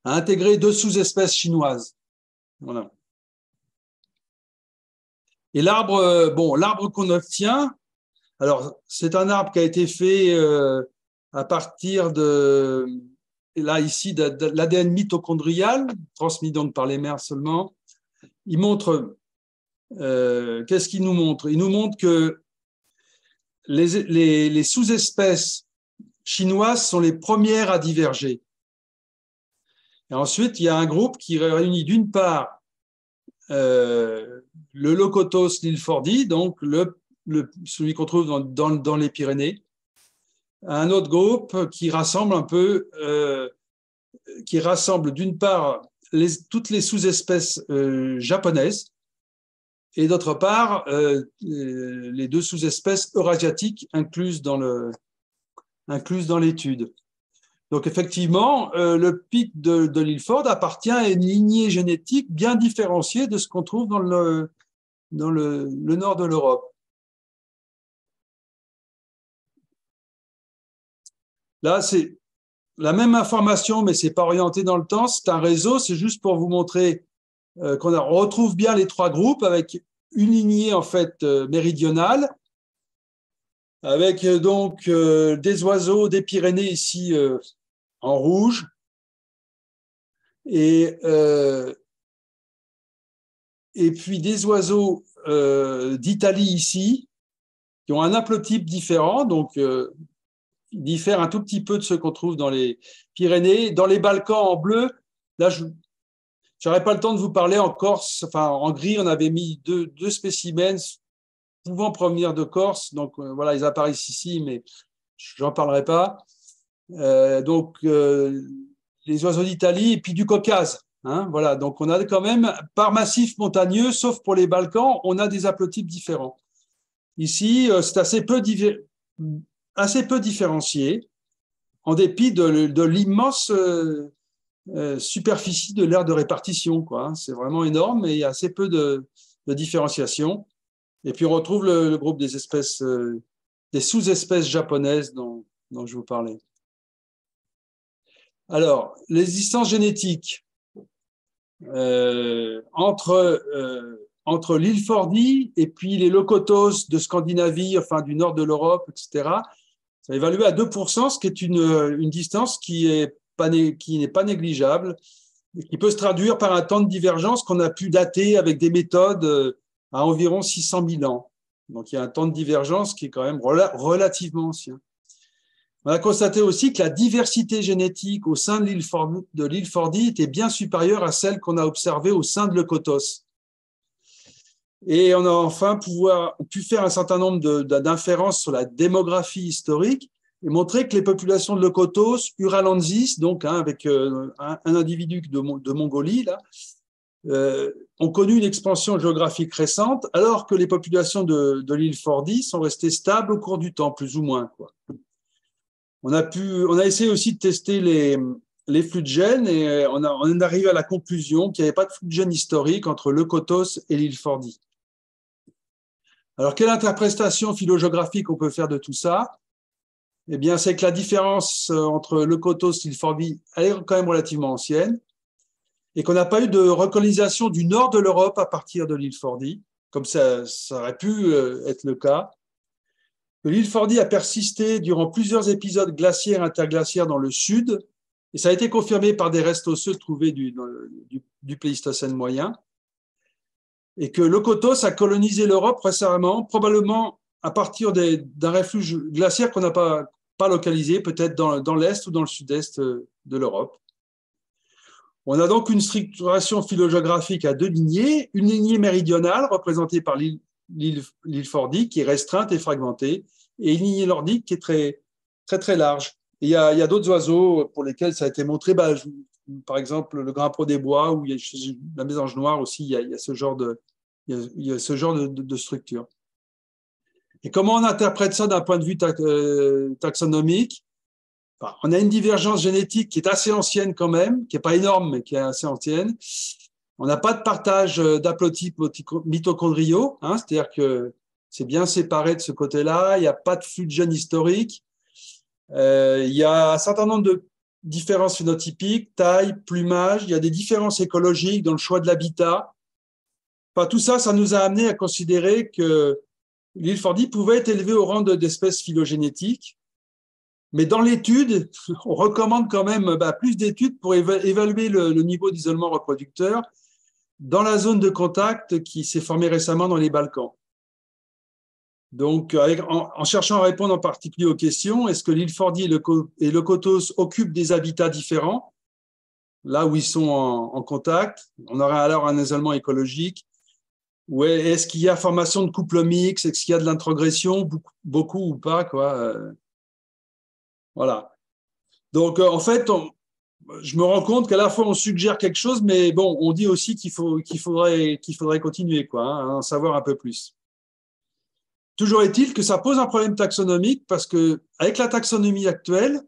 à intégrer 2 sous-espèces chinoises. Voilà. Et l'arbre qu'on obtient, alors c'est un arbre qui a été fait à partir de l'ADN mitochondrial, transmis donc par les mères seulement. Il montre, qu'est-ce qu'il nous montre? Il nous montre que les sous-espèces chinoises sont les premières à diverger. Et ensuite, il y a un groupe qui réunit d'une part le Lokotos, l'île Fordy, donc celui qu'on trouve dans les Pyrénées, un autre groupe qui rassemble d'une part toutes les sous-espèces japonaises et d'autre part les 2 sous-espèces eurasiatiques incluses dans l'étude. Donc effectivement, le pic de l'île Forte appartient à une lignée génétique bien différenciée de ce qu'on trouve dans le nord de l'Europe. Là, c'est la même information, mais ce n'est pas orienté dans le temps. C'est un réseau, c'est juste pour vous montrer qu'on retrouve bien les 3 groupes avec une lignée en fait méridionale, avec donc des oiseaux des Pyrénées ici en rouge et puis des oiseaux d'Italie ici qui ont un haplotype différent, donc ils diffèrent un tout petit peu de ceux qu'on trouve dans les Pyrénées. Dans les Balkans en bleu, là je n'aurais pas le temps de vous parler en Corse, enfin en gris on avait mis deux spécimens pouvant provenir de Corse, donc voilà, ils apparaissent ici, mais j'en parlerai pas. Les oiseaux d'Italie et puis du Caucase. Hein, voilà, donc on a quand même, par massif montagneux, sauf pour les Balkans, on a des haplotypes différents. Ici, c'est assez peu différencié, en dépit de l'immense superficie de l'aire de répartition, quoi. Hein. C'est vraiment énorme, mais il y a assez peu de différenciation. Et puis on retrouve le groupe des espèces, des sous-espèces japonaises dont je vous parlais. Alors, l'existence génétique entre l'île Fordy et puis les Lokotos de Scandinavie, enfin du nord de l'Europe, etc., ça est évalué à 2%, ce qui est une distance qui n'est pas négligeable, et qui peut se traduire par un temps de divergence qu'on a pu dater avec des méthodes à environ 600 000 ans. Donc, il y a un temps de divergence qui est quand même relativement ancien. On a constaté aussi que la diversité génétique au sein de l'île Fordy était bien supérieure à celle qu'on a observée au sein de Lokotos. Et on a enfin pu faire un certain nombre d'inférences sur la démographie historique et montrer que les populations de Leucotos uralensis, donc avec un individu de Mongolie, là, ont connu une expansion géographique récente, alors que les populations de l'île Fordy sont restées stables au cours du temps, plus ou moins, quoi. On a essayé aussi de tester les flux de gènes et on est arrivé à la conclusion qu'il n'y avait pas de flux de gènes historique entre Leucotos et l'île Fordy. Alors, quelle interprétation phylogéographique on peut faire de tout ça? Eh bien, c'est que la différence entre Leucotos et l'île Fordy, elle est quand même relativement ancienne et qu'on n'a pas eu de recolonisation du nord de l'Europe à partir de l'île Fordy, comme ça aurait pu être le cas. L'île Fordy a persisté durant plusieurs épisodes glaciaires et interglaciaires dans le sud, et ça a été confirmé par des restes osseux trouvés du Pléistocène moyen, et que Leucotos a colonisé l'Europe récemment, probablement à partir d'un refuge glaciaire qu'on n'a pas localisé, peut-être dans l'est ou dans le sud-est de l'Europe. On a donc une structuration phylogéographique à deux lignées, une lignée méridionale représentée par l'île Fordy, qui est restreinte et fragmentée, et une lignée nordique qui est très, très, très large. Et il y a d'autres oiseaux pour lesquels ça a été montré, par exemple le grimpeur des bois, ou la mésange noire aussi, il y a ce genre de structure. Et comment on interprète ça d'un point de vue taxonomique? Enfin, on a une divergence génétique qui est assez ancienne quand même, qui n'est pas énorme, mais qui est assez ancienne. On n'a pas de partage d'haplotypes mitochondriaux, c'est-à-dire que c'est bien séparé de ce côté-là. Il n'y a pas de flux de gènes historique. Il y a un certain nombre de différences phénotypiques, taille, plumage. Il y a des différences écologiques dans le choix de l'habitat. Enfin, tout ça, ça nous a amené à considérer que l'île Fordy pouvait être élevée au rang d'espèces phylogénétiques. Mais dans l'étude, on recommande quand même plus d'études pour évaluer le niveau d'isolement reproducteur dans la zone de contact qui s'est formée récemment dans les Balkans. Donc, en cherchant à répondre en particulier aux questions, est-ce que l'île Fordy et Leucotos occupent des habitats différents, là où ils sont en contact? On aurait alors un isolement écologique. Ou est-ce qu'il y a formation de couples mixtes? Est-ce qu'il y a de l'introgression, beaucoup ou pas, quoi? Voilà. Donc, en fait, je me rends compte qu'à la fois, on suggère quelque chose, mais bon, on dit aussi qu'il faudrait continuer, quoi, à en savoir un peu plus. Toujours est-il que ça pose un problème taxonomique parce qu'avec la taxonomie actuelle,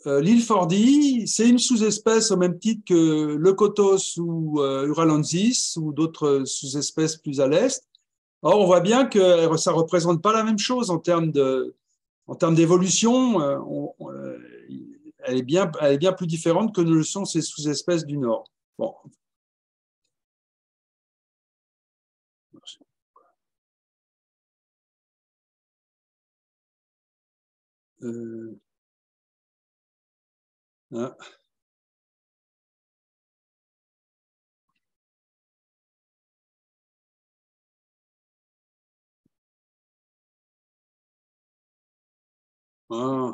l'île Fordy, c'est une sous-espèce au même titre que Leucotos ou uralensis ou d'autres sous-espèces plus à l'est. Or, on voit bien que ça ne représente pas la même chose en termes d'évolution. Elle est bien plus différente que ne le sont ces sous-espèces du Nord. Bon. Ah. Ah.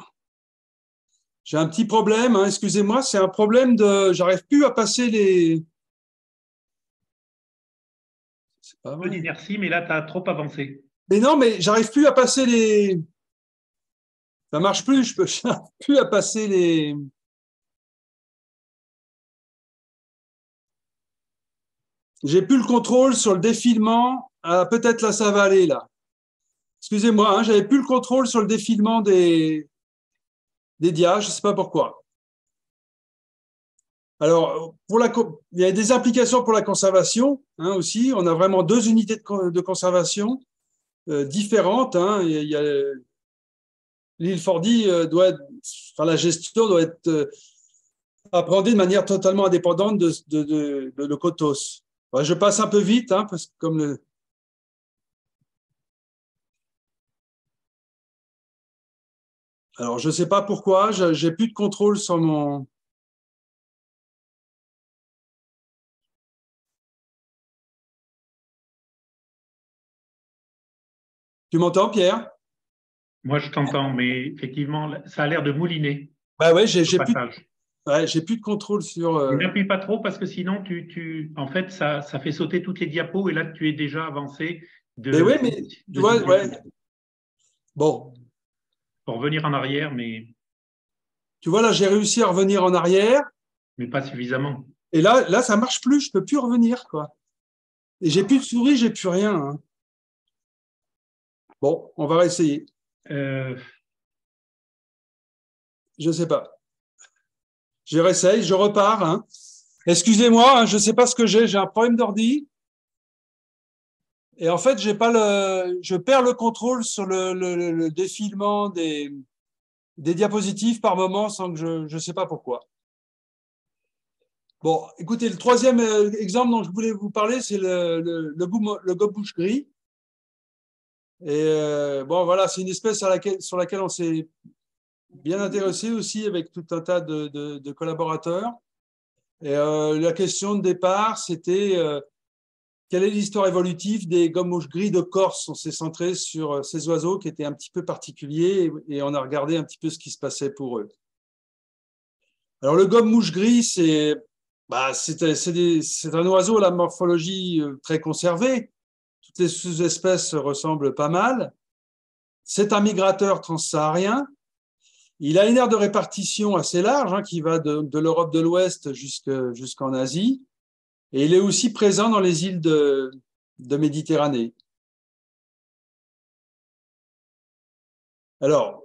J'ai un petit problème, excusez-moi, c'est un problème j'arrive plus à passer les. C'est pas vrai. Merci, mais là, tu as trop avancé. Mais non, mais j'arrive plus à passer les. Ça marche plus, j'arrive plus à passer les. J'ai plus le contrôle sur le défilement. Peut-être là, ça va aller, là. Excusez-moi, j'avais plus le contrôle sur le défilement des dias, je ne sais pas pourquoi. Alors, il y a des implications pour la conservation aussi. On a vraiment deux unités de conservation différentes. L'île Fordy la gestion doit être appréhendée de manière totalement indépendante de Leucotos. Je passe un peu vite, parce que comme Alors, je ne sais pas pourquoi, j'ai plus de contrôle sur mon. Tu m'entends, Pierre? Moi, je t'entends, mais effectivement, ça a l'air de mouliner. Ouais, j'ai plus de contrôle sur. N'appuie pas trop parce que sinon, en fait, ça fait sauter toutes les diapos et là, tu es déjà avancé. Mais oui, mais tu vois, ouais. Bon. pour revenir en arrière, mais Tu vois, là, j'ai réussi à revenir en arrière. pas suffisamment. Et là, ça marche plus. Je peux plus revenir, quoi. Et j'ai plus de souris, j'ai plus rien. Hein. Bon, on va réessayer. Je sais pas. Je réessaye, je repars. Hein. Excusez-moi, hein, je sais pas ce que j'ai. J'ai un problème d'ordi. Et en fait, j'ai pas je perds le contrôle sur le défilement des diapositives par moment sans que je sais pas pourquoi. Bon, écoutez, le troisième exemple dont je voulais vous parler, c'est le gobe-mouche gris. Et bon, voilà, c'est une espèce sur laquelle on s'est bien intéressé aussi avec tout un tas de collaborateurs. Et la question de départ, c'était quelle est l'histoire évolutive des gobe-mouches gris de Corse? On s'est centré sur ces oiseaux qui étaient un petit peu particuliers et on a regardé un petit peu ce qui se passait pour eux. Alors, le gobe-mouche gris, c'est un oiseau à la morphologie très conservée. Toutes les sous-espèces se ressemblent pas mal. C'est un migrateur transsaharien. Il a une aire de répartition assez large, hein, qui va de l'Europe de l'Ouest jusqu'en Asie. Et il est aussi présent dans les îles de Méditerranée. Alors,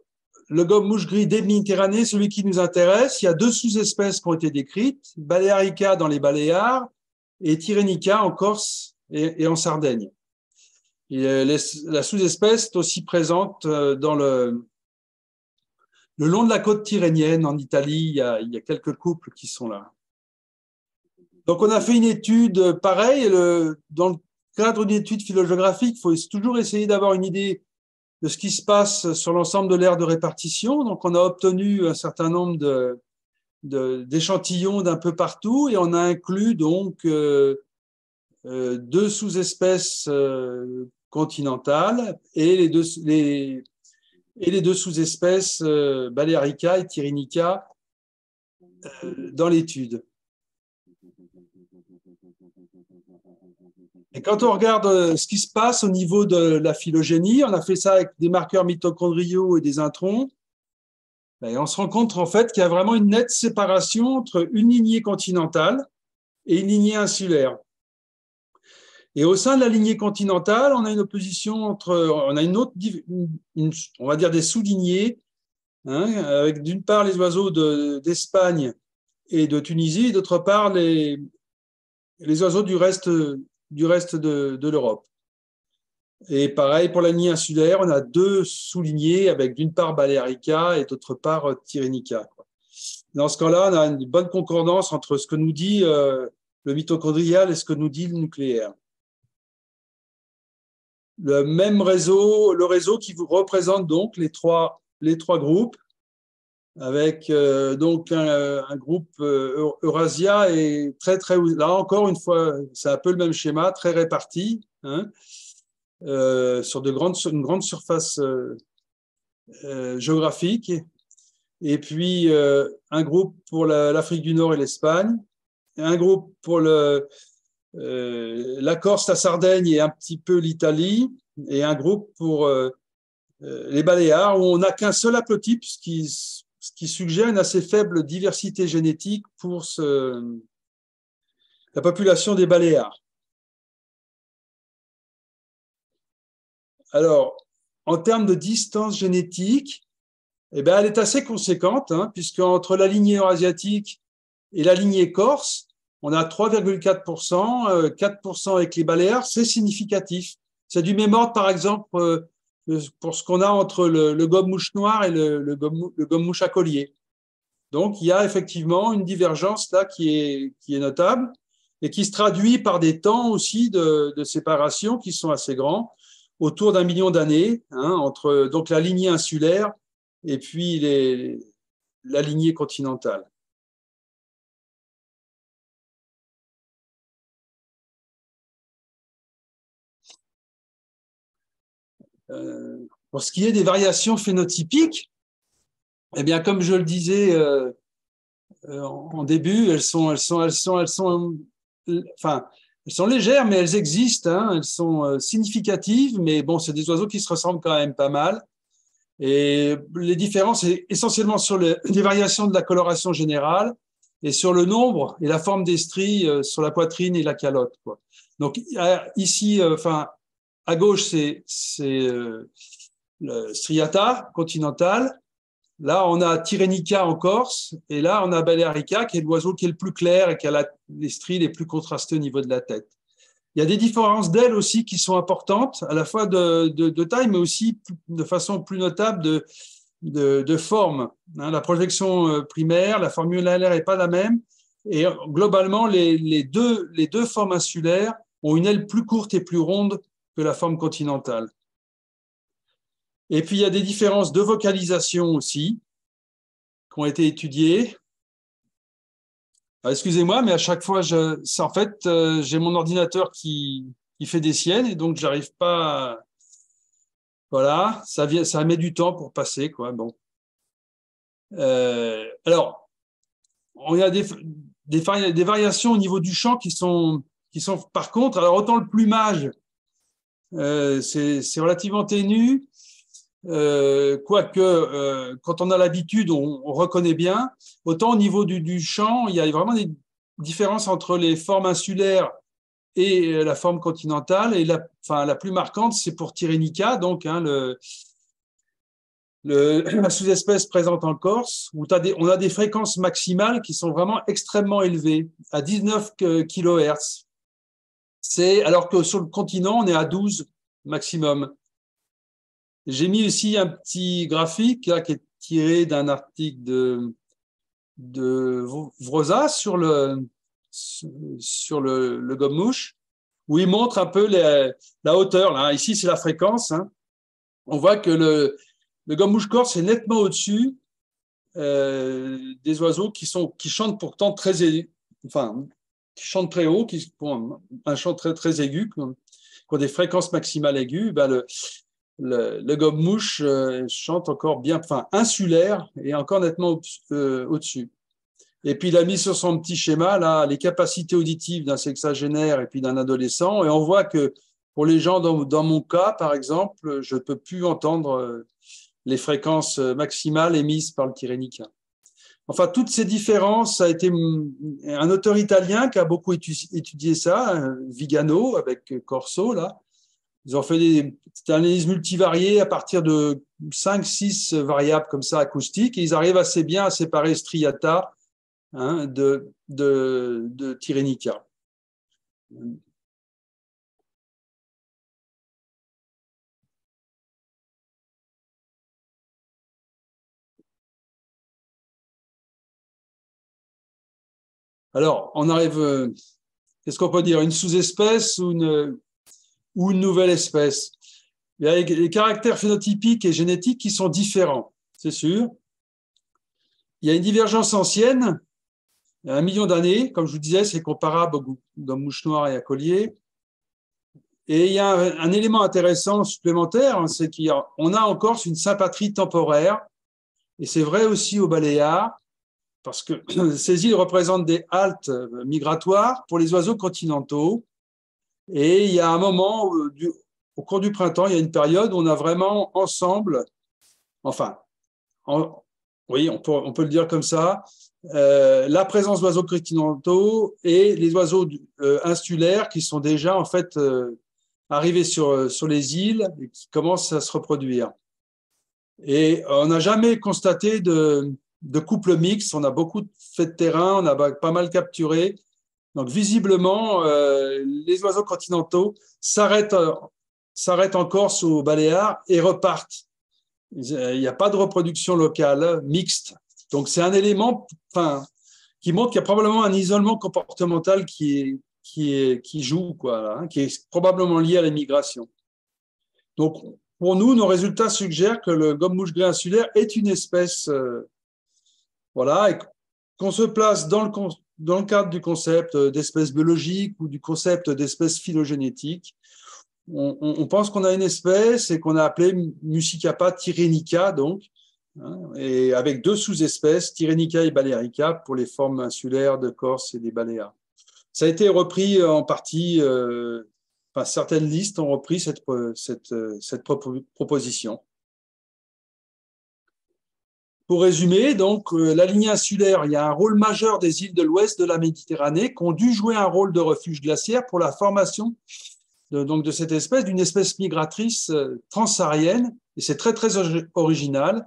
le gobe-mouche gris des Méditerranée, celui qui nous intéresse, il y a deux sous-espèces qui ont été décrites, Balearica dans les Baléares et Tyrrhenica en Corse et en Sardaigne. Et la sous-espèce est aussi présente dans le long de la côte tyrrhénienne en Italie. Il y a quelques couples qui sont là. Donc, on a fait une étude pareille. Dans le cadre d'une étude phylogéographique, il faut toujours essayer d'avoir une idée de ce qui se passe sur l'ensemble de l'aire de répartition. Donc, on a obtenu un certain nombre d'échantillons d'un peu partout et on a inclus donc deux sous-espèces continentales et les deux sous-espèces Balearica et Tyrrhenica dans l'étude. Et quand on regarde ce qui se passe au niveau de la phylogénie, on a fait ça avec des marqueurs mitochondriaux et des introns, et on se rend compte en fait qu'il y a vraiment une nette séparation entre une lignée continentale et une lignée insulaire. Et au sein de la lignée continentale, on a une opposition on a une autre, on va dire des sous-lignées, hein, avec d'une part les oiseaux d'Espagne et de Tunisie, et d'autre part les oiseaux du reste de l'Europe. Et pareil pour la lignée insulaire, on a deux sous-lignées avec d'une part Balearica et d'autre part Tyrrhenica. Dans ce cas-là, on a une bonne concordance entre ce que nous dit le mitochondrial et ce que nous dit le nucléaire. Le même réseau, le réseau qui vous représente donc les trois groupes, avec donc un groupe Eurasia et très, là encore une fois, c'est un peu le même schéma, très réparti, hein, sur une grande surface géographique. Et puis un groupe pour l'Afrique du Nord et l'Espagne, un groupe pour la Corse, la Sardaigne et un petit peu l'Italie, et un groupe pour les Baléares, où on n'a qu'un seul haplotype, ce qui suggère une assez faible diversité génétique pour la population des Baléares. Alors, en termes de distance génétique, eh bien, elle est assez conséquente, hein, puisque entre la lignée eurasiatique et la lignée corse, on a 3,4%, 4% avec les Baléares, c'est significatif. C'est du même ordre, par exemple, pour ce qu'on a entre le gobe-mouche noir et le gobe-mouche à collier. Donc, il y a effectivement une divergence là qui est notable et qui se traduit par des temps aussi de séparation qui sont assez grands, autour d'1 million d'années, hein, entre donc la lignée insulaire et puis la lignée continentale. Pour ce qui est des variations phénotypiques, eh bien, comme je le disais en début, elles sont légères, mais elles existent, hein, elles sont significatives, mais bon, c'est des oiseaux qui se ressemblent quand même pas mal. Et les différences, c'est essentiellement sur les variations de la coloration générale et sur le nombre et la forme des stries sur la poitrine et la calotte, quoi. Donc ici, enfin, à gauche, c'est le striata continental. Là, on a Tyrrhenica en Corse, et là, on a Balearica, qui est l'oiseau qui est le plus clair et qui a les stries les plus contrastées au niveau de la tête. Il y a des différences d'ailes aussi qui sont importantes, à la fois de taille, mais aussi de façon plus notable de forme. La projection primaire, la formule alaire n'est pas la même, et globalement, les deux formes insulaires ont une aile plus courte et plus ronde que la forme continentale. Et puis, il y a des différences de vocalisation aussi, qui ont été étudiées. Excusez-moi, mais à chaque fois, en fait, j'ai mon ordinateur qui fait des siennes, et donc, j'arrive pas. Voilà, ça met du temps pour passer, quoi. Bon. Alors, il y a des variations au niveau du chant qui sont par contre, alors autant le plumage, c'est relativement ténu. Quoique, quand on a l'habitude, on reconnaît bien. Autant au niveau du chant, il y a vraiment des différences entre les formes insulaires et la forme continentale. Et la plus marquante, c'est pour Tyrrhenica, donc la sous-espèce présente en Corse, où on a des fréquences maximales qui sont vraiment extrêmement élevées, à 19 kHz. Alors que sur le continent, on est à 12 maximum. J'ai mis aussi un petit graphique là, qui est tiré d'un article de Vroza sur le gomme-mouche, où il montre un peu la hauteur. Là. Ici, c'est la fréquence. Hein. On voit que le gomme-mouche corse est nettement au-dessus des oiseaux qui chantent pourtant qui chantent très haut, qui ont un chant très, très aigu, qui ont des fréquences maximales aiguës. Ben le gomme-mouche chante encore bien, enfin insulaire et encore nettement au-dessus. Et puis il a mis sur son petit schéma là les capacités auditives d'un sexagénaire et puis d'un adolescent, et on voit que pour les gens dans mon cas, par exemple, je ne peux plus entendre les fréquences maximales émises par le Tyrrhenica. Enfin, toutes ces différences, ça a été un auteur italien qui a beaucoup étudié ça, Vigano avec Corso là. Ils ont fait des analyses multivariées à partir de 5-6 variables comme ça acoustiques, et ils arrivent assez bien à séparer striata de Tyrrhenica. Alors, on arrive, qu'est-ce qu'on peut dire, une sous-espèce ou une nouvelle espèce. Il y a les caractères phénotypiques et génétiques qui sont différents, c'est sûr. Il y a une divergence ancienne, il y a 1 million d'années, comme je vous disais, c'est comparable aux gomme-mouche noire et à collier. Et il y a un élément intéressant supplémentaire, c'est qu'on a en Corse une sympatrie temporaire, et c'est vrai aussi aux Baléares, parce que ces îles représentent des haltes migratoires pour les oiseaux continentaux. Et il y a un moment, au cours du printemps, il y a une période où on a vraiment ensemble, oui, on peut le dire comme ça, la présence d'oiseaux continentaux et les oiseaux insulaires qui sont déjà en fait arrivés sur les îles et qui commencent à se reproduire. Et on n'a jamais constaté de couple mixte. On a beaucoup fait de terrain, on a pas mal capturé. Donc, visiblement, les oiseaux continentaux s'arrêtent en Corse ou aux Baléares et repartent. Il n'y a pas de reproduction locale mixte. Donc, c'est un élément qui montre qu'il y a probablement un isolement comportemental qui joue, quoi, qui est probablement lié à l'immigration. Donc, pour nous, nos résultats suggèrent que le gomme-mouche gris insulaire est une espèce, et qu'on se place dans le cadre du concept d'espèce biologique ou du concept d'espèce phylogénétique. On pense qu'on a une espèce et qu'on a appelée Muscicapa tyrrhenica, donc, et avec 2 sous-espèces, Tyrrhenica et Balearica, pour les formes insulaires de Corse et des Baléares. Ça a été repris en partie, certaines listes ont repris cette proposition. Pour résumer, donc, la lignée insulaire, il y a un rôle majeur des îles de l'ouest de la Méditerranée qui ont dû jouer un rôle de refuge glaciaire pour la formation de cette espèce, d'une espèce migratrice transsaharienne. Et c'est très, très original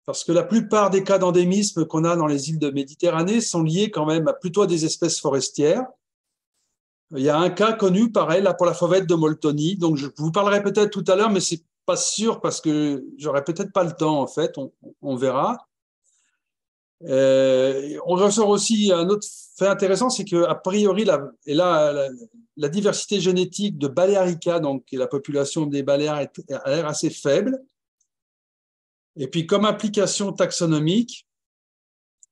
parce que la plupart des cas d'endémisme qu'on a dans les îles de Méditerranée sont liés quand même plutôt à des espèces forestières. Il y a un cas connu, pareil, là, pour la fauvette de Moltoni. Donc, je vous parlerai peut-être tout à l'heure, mais c'est pas sûr parce que j'aurai peut-être pas le temps, en fait. On verra. On ressort aussi un autre fait intéressant, c'est qu'a priori, la diversité génétique de Balearica, donc la population des Baléares, a l'air assez faible. Et puis, comme application taxonomique,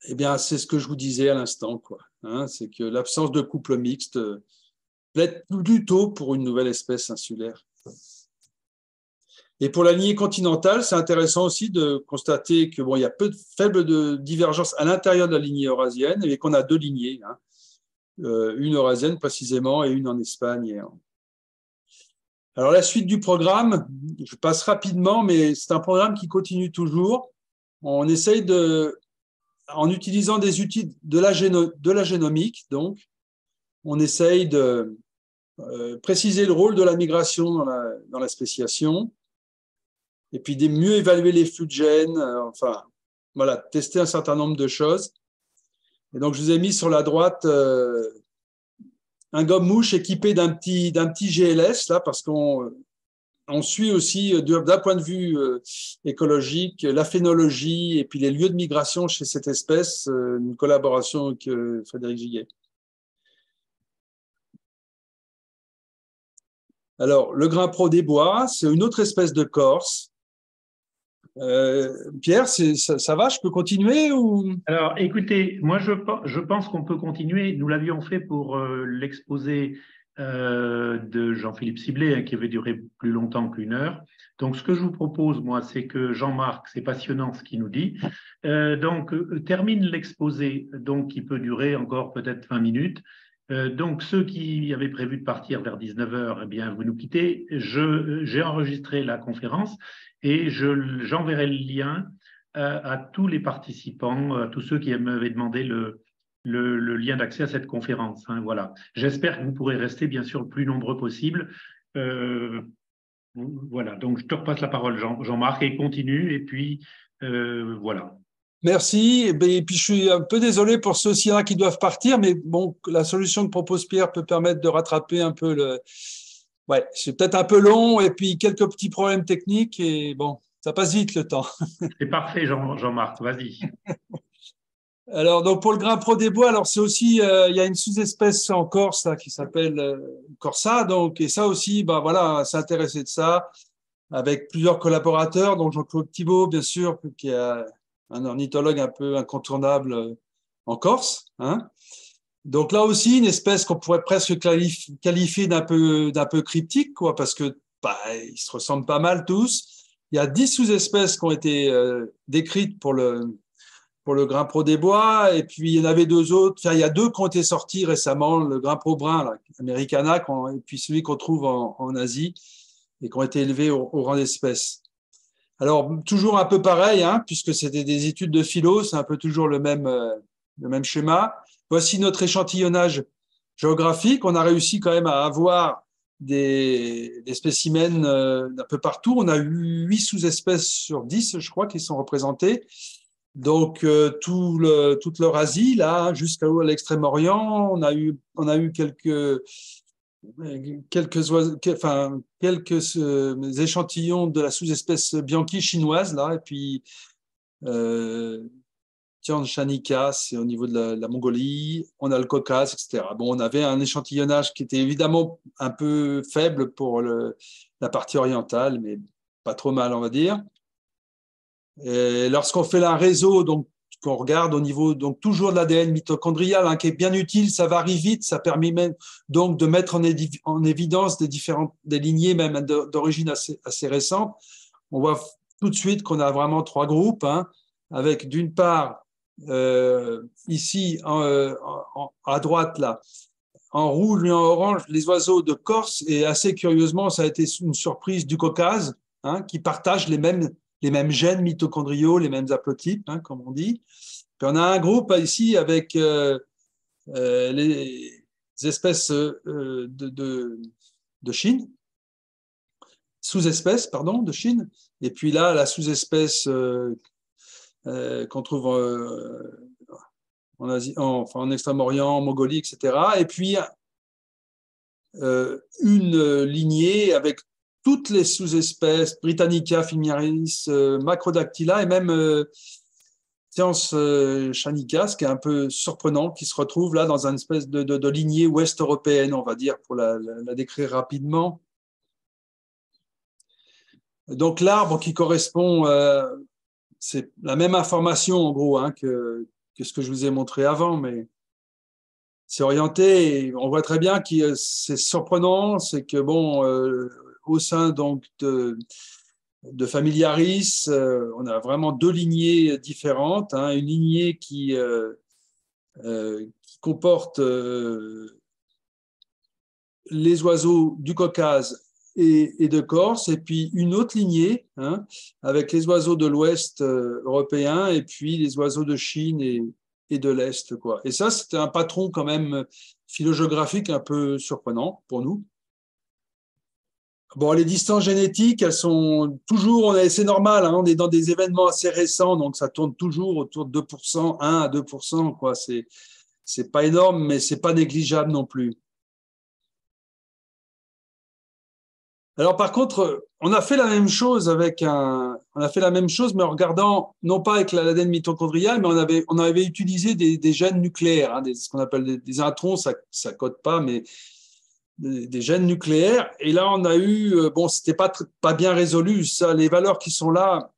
eh bien, c'est ce que je vous disais à l'instant, quoi. Hein, c'est que l'absence de couple mixte plaide plutôt pour une nouvelle espèce insulaire. Et pour la lignée continentale, c'est intéressant aussi de constater que il y a faible de divergence à l'intérieur de la lignée eurasienne et qu'on a deux lignées, hein, une eurasienne précisément et une en Espagne. Alors la suite du programme, je passe rapidement, mais c'est un programme qui continue toujours. On essaye en utilisant des outils de la génomique, donc, on essaye de préciser le rôle de la migration dans la spéciation, et puis de mieux évaluer les flux de gènes, enfin, voilà, tester un certain nombre de choses. Et donc, je vous ai mis sur la droite un gomme-mouche équipé d'un petit GLS, là, parce qu'on suit aussi, d'un point de vue écologique, la phénologie et puis les lieux de migration chez cette espèce, une collaboration avec Frédéric Giguet. Alors, le grimpro des bois, c'est une autre espèce de corse. Pierre, ça va, je peux continuer ou... Alors, écoutez, moi, je pense qu'on peut continuer. Nous l'avions fait pour l'exposé de Jean-Philippe Siblet, hein, qui avait duré plus longtemps qu'1 heure. Donc, ce que je vous propose, moi, c'est que Jean-Marc, c'est passionnant ce qu'il nous dit, termine l'exposé, donc qui peut durer encore peut-être 20 minutes. Donc, ceux qui avaient prévu de partir vers 19 heures, eh bien, vous nous quittez. J'ai enregistré la conférence et j'enverrai le lien à tous les participants, à tous ceux qui m'avaient demandé le lien d'accès à cette conférence. Hein, voilà. J'espère que vous pourrez rester, bien sûr, le plus nombreux possible. Voilà. Donc, je te repasse la parole, Jean-Marc, et continue. Et puis, voilà. Merci. Et puis, je suis un peu désolé pour ceux-ci qui doivent partir, mais bon, la solution que propose Pierre peut permettre de rattraper un peu le... Ouais, c'est peut-être un peu long et puis quelques petits problèmes techniques et bon, ça passe vite le temps. C'est parfait, Jean-Marc, vas-y. Alors, donc pour le grimpro des bois, alors c'est aussi, il y a une sous-espèce en Corse là, qui s'appelle Corsa, donc, et ça aussi, bah voilà, s'est intéressé de ça avec plusieurs collaborateurs, dont Jean-Claude Thibault, bien sûr, qui est un ornithologue un peu incontournable en Corse, hein. Donc là aussi, une espèce qu'on pourrait presque qualifier d'un peu cryptique, quoi, parce que bah, ils se ressemblent pas mal tous. Il y a 10 sous-espèces qui ont été décrites pour le grimpro des bois, et puis il y en avait 2 autres. Enfin, il y a 2 qui ont été sortis récemment, le grimpro brun, là, Americana, et puis celui qu'on trouve en Asie, et qui ont été élevés au rang d'espèces. Alors, toujours un peu pareil, hein, puisque c'était des études de philo, c'est un peu toujours le même schéma. Voici notre échantillonnage géographique. On a réussi quand même à avoir des spécimens d'un peu partout. On a eu 8 sous-espèces sur 10, je crois, qui sont représentées. Donc, toute l'Eurasie, là, jusqu'à l'extrême-orient, on a eu quelques échantillons de la sous-espèce Bianchi chinoise, là, et puis Tian Shanika, c'est au niveau de la Mongolie, on a le Caucase, etc. Bon, on avait un échantillonnage qui était évidemment un peu faible pour la partie orientale, mais pas trop mal, on va dire. Et lorsqu'on fait un réseau, donc qu'on regarde au niveau donc toujours de l'ADN mitochondrial, hein, qui est bien utile, ça varie vite, ça permet même donc de mettre en évidence des lignées même d'origine assez récente. On voit tout de suite qu'on a vraiment 3 groupes, hein, avec d'une part ici à droite là, en rouge et en orange, les oiseaux de Corse, et assez curieusement, ça a été une surprise du Caucase, hein, qui partagent les mêmes les mêmes gènes mitochondriaux, les mêmes haplotypes, hein, comme on dit. Puis on a un groupe ici avec les espèces de Chine, sous-espèces, pardon, de Chine. Et puis là, la sous-espèce qu'on trouve en Asie, en Extrême-Orient, en Mongolie, etc. Et puis une lignée avec toutes les sous-espèces, Britannica, Phimiaris, Macrodactyla et même Science Chanica, ce qui est un peu surprenant, qui se retrouve là dans une espèce de lignée ouest-européenne, on va dire, pour la décrire rapidement. Donc l'arbre qui correspond, c'est la même information en gros hein, que ce que je vous ai montré avant, mais c'est orienté. Et on voit très bien que c'est surprenant, c'est que bon, au sein donc de Familiaris, on a vraiment deux lignées différentes. Hein, une lignée qui comporte les oiseaux du Caucase et de Corse, et puis une autre lignée hein, avec les oiseaux de l'Ouest européen et puis les oiseaux de Chine et de l'Est, quoi. Et ça, c'était un patron quand même phylogéographique un peu surprenant pour nous. Bon, les distances génétiques, elles sont toujours, c'est normal, hein, on est dans des événements assez récents, donc ça tourne toujours autour de 2%, 1 à 2%, quoi. C'est pas énorme, mais c'est pas négligeable non plus. Alors par contre, on a fait la même chose mais en regardant non pas avec l'ADN mitochondrial, mais on avait utilisé des gènes nucléaires, hein, ce qu'on appelle des introns, ça code pas, mais des gènes nucléaires. Et là, on a eu, bon, c'était pas bien résolu. Ça, les valeurs qui sont là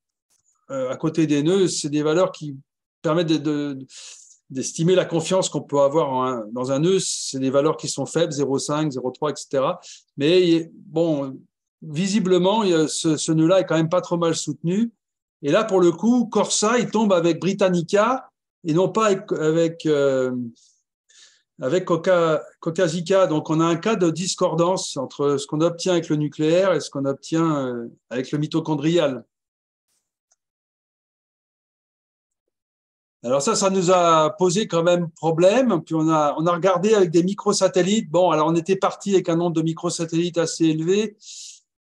à côté des nœuds, c'est des valeurs qui permettent d'estimer la confiance qu'on peut avoir dans un nœud. C'est des valeurs qui sont faibles, 0,5, 0,3, etc. Mais bon, visiblement, ce nœud-là est quand même pas trop mal soutenu. Et là, pour le coup, Corsa, il tombe avec Britannica et non pas avec Caucasica. Donc, on a un cas de discordance entre ce qu'on obtient avec le nucléaire et ce qu'on obtient avec le mitochondrial. Alors ça nous a posé quand même problème. Puis on a regardé avec des microsatellites. Bon, alors on était parti avec un nombre de microsatellites assez élevé.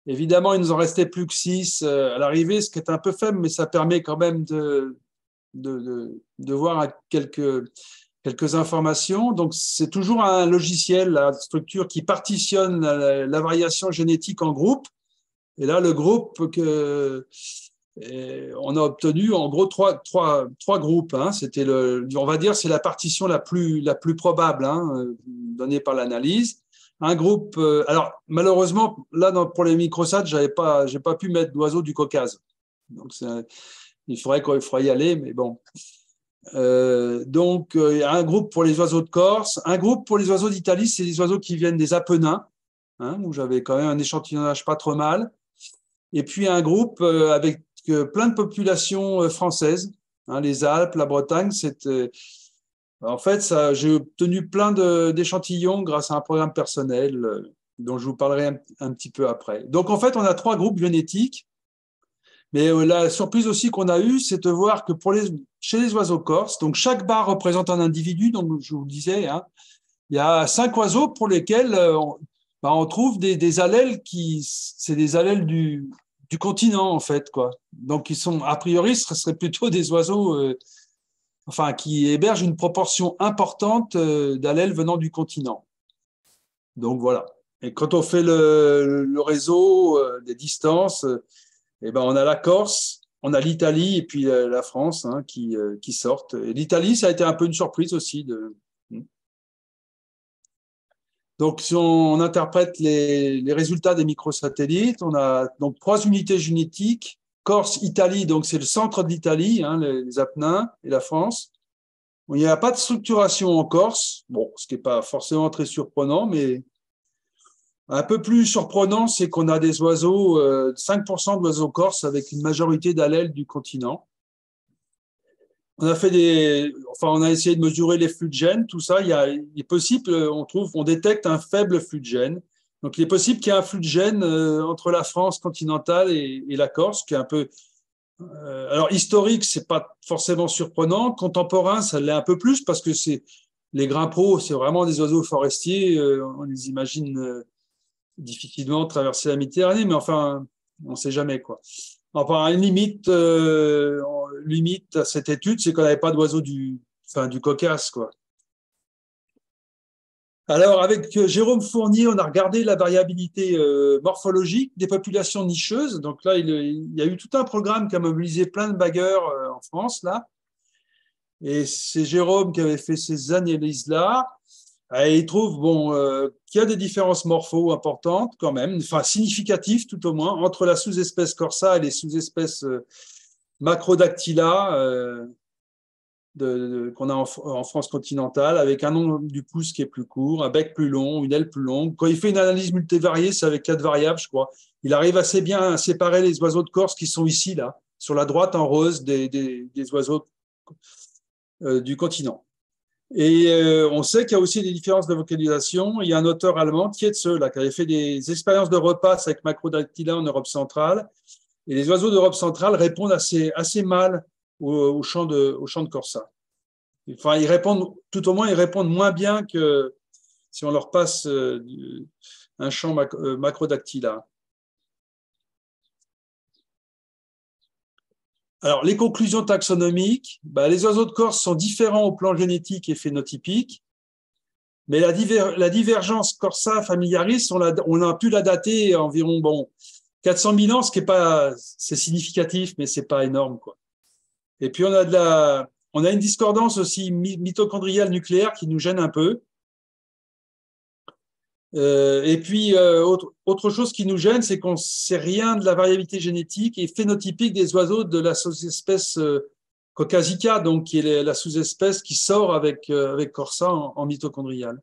Évidemment, il nous en restait plus que 6 à l'arrivée, ce qui est un peu faible, mais ça permet quand même de voir quelques informations. Donc, c'est toujours un logiciel, la structure qui partitionne la variation génétique en groupes. Et là, le groupe on a obtenu en gros trois groupes. Hein. C'était on va dire, c'est la partition la plus probable hein, donnée par l'analyse. Un groupe. Alors malheureusement, là pour les microsats, j'ai pas pu mettre d'oiseaux du Caucase. Donc il faudrait y aller, mais bon. Donc un groupe pour les oiseaux de Corse, un groupe pour les oiseaux d'Italie, c'est les oiseaux qui viennent des Apennins, hein, où j'avais quand même un échantillonnage pas trop mal. Et puis un groupe avec plein de populations françaises, hein, les Alpes, la Bretagne. En fait, j'ai obtenu plein d'échantillons grâce à un programme personnel dont je vous parlerai un petit peu après. Donc, en fait, on a 3 groupes génétiques. Mais la surprise aussi qu'on a eue, c'est de voir que chez les oiseaux corses, donc chaque barre représente un individu, donc je vous le disais, hein, il y a 5 oiseaux pour lesquels on trouve des allèles c'est des allèles du continent, en fait, quoi. Donc, a priori, ce seraient plutôt des oiseaux qui hébergent une proportion importante d'allèles venant du continent. Donc, voilà. Et quand on fait le réseau des distances, on a la Corse, on a l'Italie et puis la France hein, qui sortent. Et l'Italie, ça a été un peu une surprise aussi. Donc, si on interprète les résultats des microsatellites, on a donc 3 unités génétiques. Corse, Italie, donc c'est le centre de l'Italie, hein, les Apennins et la France. Bon, il n'y a pas de structuration en Corse, bon, ce qui n'est pas forcément très surprenant, mais un peu plus surprenant, c'est qu'on a des oiseaux, 5% d'oiseaux corses avec une majorité d'allèles du continent. On a essayé de mesurer les flux de gènes, tout ça. Il est possible, on détecte un faible flux de gènes. Donc, il est possible qu'il y ait un flux de gènes entre la France continentale et la Corse, qui est un peu Alors, historique, c'est pas forcément surprenant. Contemporain, ça l'est un peu plus parce que les grimpaux, c'est vraiment des oiseaux forestiers. On les imagine difficilement traverser la Méditerranée, mais enfin, on ne sait jamais, quoi. Enfin, une limite à cette étude, c'est qu'on n'avait pas d'oiseaux du Caucase, quoi. Alors, avec Jérôme Fournier, on a regardé la variabilité morphologique des populations nicheuses. Donc là, il y a eu tout un programme qui a mobilisé plein de bagueurs en France, là. Et c'est Jérôme qui avait fait ces analyses-là. Et il trouve qu'il y a des différences morpho importantes quand même, enfin significatives tout au moins, entre la sous-espèce Corsa et les sous-espèces Macrodactyla qu'on a en France continentale, avec un nom du pouce qui est plus court, un bec plus long, une aile plus longue. Quand il fait une analyse multivariée, c'est avec 4 variables, je crois. Il arrive assez bien à séparer les oiseaux de Corse qui sont ici, là, sur la droite en rose des oiseaux du continent. Et on sait qu'il y a aussi des différences de vocalisation. Il y a un auteur allemand, Tietze, là, qui avait fait des expériences de repasse avec Macrodactyla en Europe centrale. Et les oiseaux d'Europe centrale répondent assez mal au chant de Corsa. Enfin, tout au moins, ils répondent moins bien que si on leur passe un chant Macrodactyla. Alors, les conclusions taxonomiques, les oiseaux de Corse sont différents au plan génétique et phénotypique, mais la divergence Corsa familiaris, on a pu la dater environ 400 000 ans, ce qui est pas, c'est significatif, mais c'est pas énorme, quoi. Et puis on a une discordance aussi mitochondriale nucléaire qui nous gêne un peu. Et puis autre chose qui nous gêne, c'est qu'on ne sait rien de la variabilité génétique et phénotypique des oiseaux de la sous-espèce Caucasica, donc qui est la sous-espèce qui sort avec Corsa en mitochondrial.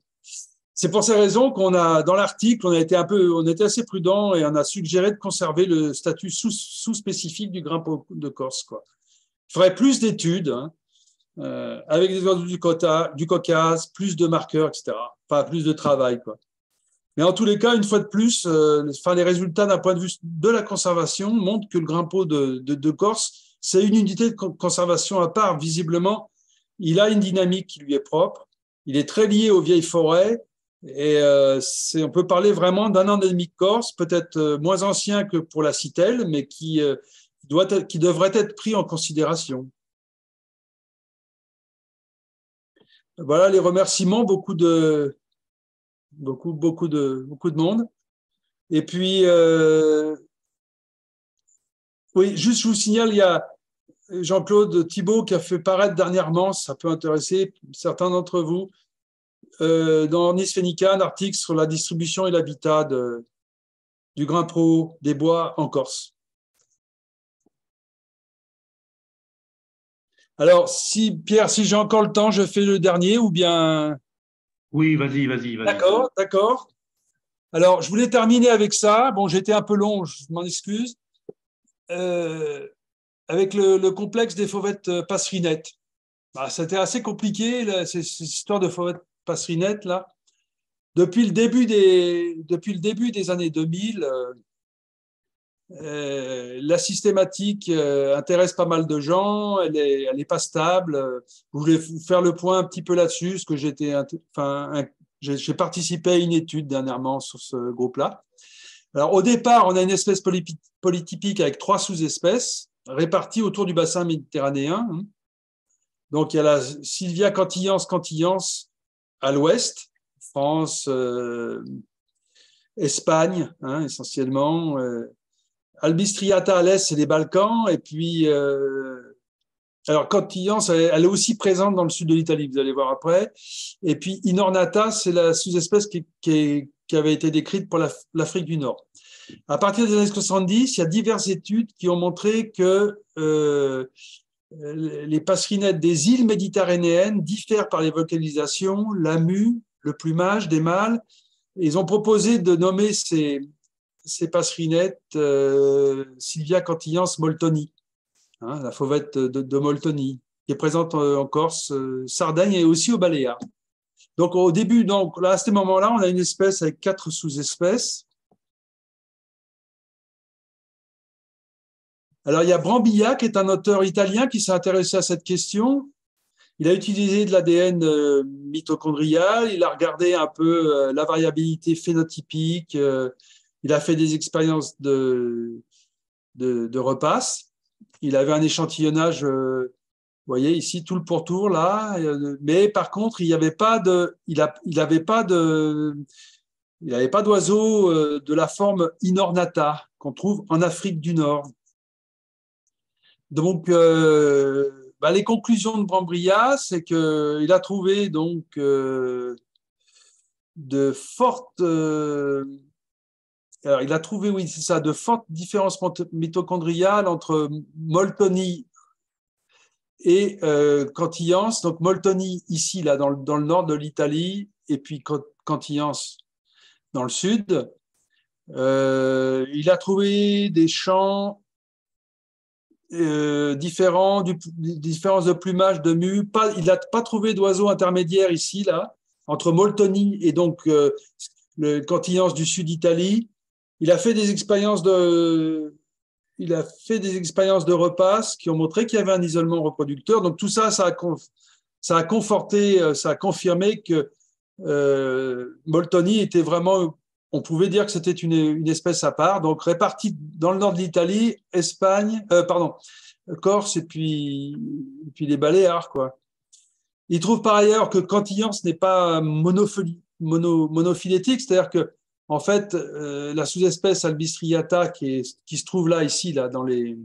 C'est pour ces raisons dans l'article, on était assez prudent et on a suggéré de conserver le statut sous-spécifique du grimpau de Corse, quoi. Il faudrait plus d'études, hein, avec des oiseaux du Caucase, plus de marqueurs, etc. Enfin, plus de travail, quoi. Mais en tous les cas, une fois de plus, les résultats d'un point de vue de la conservation montrent que le grimpau de Corse, c'est une unité de conservation à part. Visiblement, il a une dynamique qui lui est propre. Il est très lié aux vieilles forêts. Et on peut parler vraiment d'un endémique corse, peut-être moins ancien que pour la citelle, mais qui devrait être pris en considération. Voilà les remerciements, beaucoup de monde. Et puis, oui, juste je vous signale, il y a Jean-Claude Thibault qui a fait paraître dernièrement, ça peut intéresser certains d'entre vous, dans Nice Phénica, un article sur la distribution et l'habitat du grimpau des bois en Corse. Alors, Pierre, si j'ai encore le temps, je fais le dernier ou bien… Oui, vas-y. D'accord. Alors, je voulais terminer avec ça. Bon, j'étais un peu long, je m'en excuse. Avec le complexe des fauvettes passerinettes. C'était assez compliqué, là, cette histoire de fauvettes passerinettes, là. Depuis le début des années 2000, la systématique intéresse pas mal de gens, elle est pas stable. Je voulais vous faire le point un petit peu là-dessus, parce que j'ai participé à une étude dernièrement sur ce groupe-là. Alors, au départ, on a une espèce polytypique avec 3 sous-espèces réparties autour du bassin méditerranéen. Donc, il y a la Sylvia cantillans à l'ouest, France, Espagne, essentiellement. Albistriata à l'est, c'est les Balkans. Et puis, alors, cantillans, elle est aussi présente dans le sud de l'Italie, vous allez voir après. Et puis, Inornata, c'est la sous-espèce qui avait été décrite pour l'Afrique du Nord. À partir des années 70, il y a diverses études qui ont montré que les passerinettes des îles méditerranéennes diffèrent par les vocalisations, la mue, le plumage des mâles. Ils ont proposé de nommer ces passerinettes Sylvia cantillans moltoni, la fauvette de Moltoni, qui est présente en Corse, Sardaigne et aussi aux Baléares. Donc au début, là, à ce moment-là, on a une espèce avec 4 sous-espèces. Alors, il y a Brambilla, qui est un auteur italien qui s'est intéressé à cette question. Il a utilisé de l'ADN mitochondrial, il a regardé un peu la variabilité phénotypique, il a fait des expériences de repasse. Il avait un échantillonnage, vous voyez ici, tout le pourtour là, mais par contre, il n'avait pas d'oiseaux de la forme Inornata qu'on trouve en Afrique du Nord. Donc, les conclusions de Brambilla, c'est qu'il a trouvé donc de fortes, alors il a trouvé, oui, c'est ça, de fortes différences mitochondriales entre Moltoni et Cantillance. Donc Moltoni ici, là, dans le nord de l'Italie, et puis Cantillance dans le sud. Il a trouvé des champs différents, différences de plumage, de mue. Il n'a pas trouvé d'oiseaux intermédiaires ici, là, entre Moltoni et donc le Cantillance du sud d'Italie. Il a fait des expériences de repasse qui ont montré qu'il y avait un isolement reproducteur. Donc tout ça, ça a conforté, ça a confirmé que Moltoni était vraiment, on pouvait dire que c'était une espèce à part, donc répartie dans le nord de l'Italie, Corse et puis les Baléares, quoi. Il trouve par ailleurs que Cantillance n'est pas monophylétique, c'est-à-dire que en fait, la sous-espèce Albistriata qui se trouve là, ici, là, dans les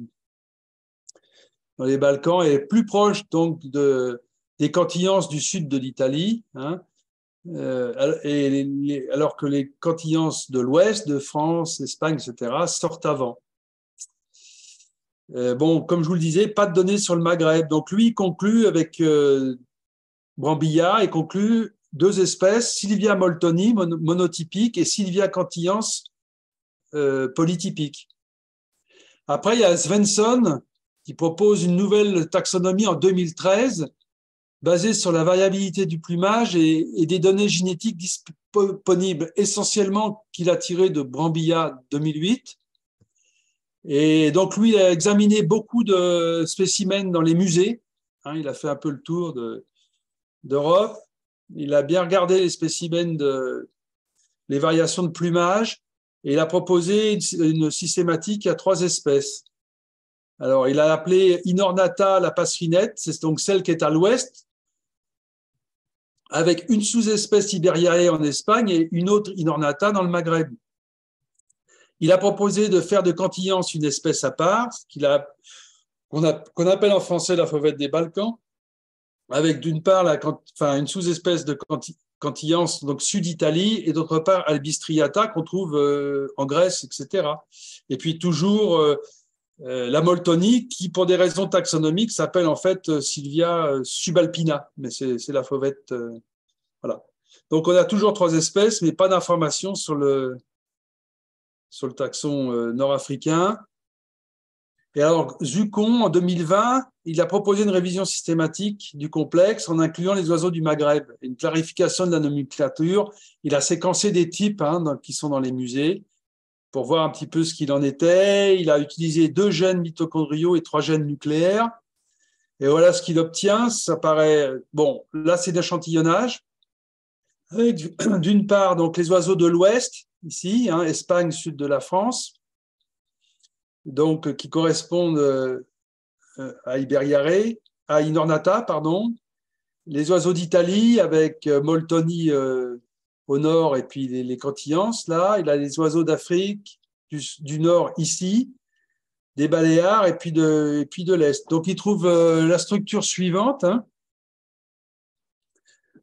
Balkans, est plus proche donc des Cantillances du sud de l'Italie, hein, alors que les Cantillances de l'ouest, de France, Espagne, etc., sortent avant. Bon, comme je vous le disais, pas de données sur le Maghreb. Donc lui, il conclut avec Brambilla et conclut deux espèces, Sylvia moltoni, monotypique, et Sylvia cantillans, polytypique. Après, il y a Svensson qui propose une nouvelle taxonomie en 2013, basée sur la variabilité du plumage et des données génétiques disponibles, essentiellement qu'il a tirées de Brambilla 2008. Et donc, lui, il a examiné beaucoup de spécimens dans les musées. Hein, il a fait un peu le tour d'Europe. Il a bien regardé les spécimens, les variations de plumage, et il a proposé une systématique à 3 espèces. Alors, il a appelé Inornata la passerinette, c'est donc celle qui est à l'ouest, avec une sous-espèce Iberiae en Espagne et une autre Inornata dans le Maghreb. Il a proposé de faire de Cantillance une espèce à part, qu'on appelle en français la fauvette des Balkans, avec d'une part une sous-espèce de Cantillance, donc sud-Italie, et d'autre part Albistriata qu'on trouve en Grèce, etc. Et puis toujours la Moltoni, qui pour des raisons taxonomiques s'appelle en fait Sylvia subalpina, mais c'est la fauvette. Voilà. Donc on a toujours 3 espèces, mais pas d'informations sur le taxon nord-africain. Et alors, Zucon, en 2020, il a proposé une révision systématique du complexe en incluant les oiseaux du Maghreb, une clarification de la nomenclature. Il a séquencé des types qui sont dans les musées pour voir un petit peu ce qu'il en était. Il a utilisé 2 gènes mitochondriaux et 3 gènes nucléaires. Et voilà ce qu'il obtient. Ça paraît… Bon, là, c'est d'échantillonnage. Avec, d'une part, donc, les oiseaux de l'Ouest, ici, Espagne, sud de la France, donc qui correspondent à Inornata, pardon. Les oiseaux d'Italie avec Moltoni au nord et puis les Cantillances, là. Il a les oiseaux d'Afrique du nord ici, des Baléares et puis de l'Est. Donc, il trouve la structure suivante.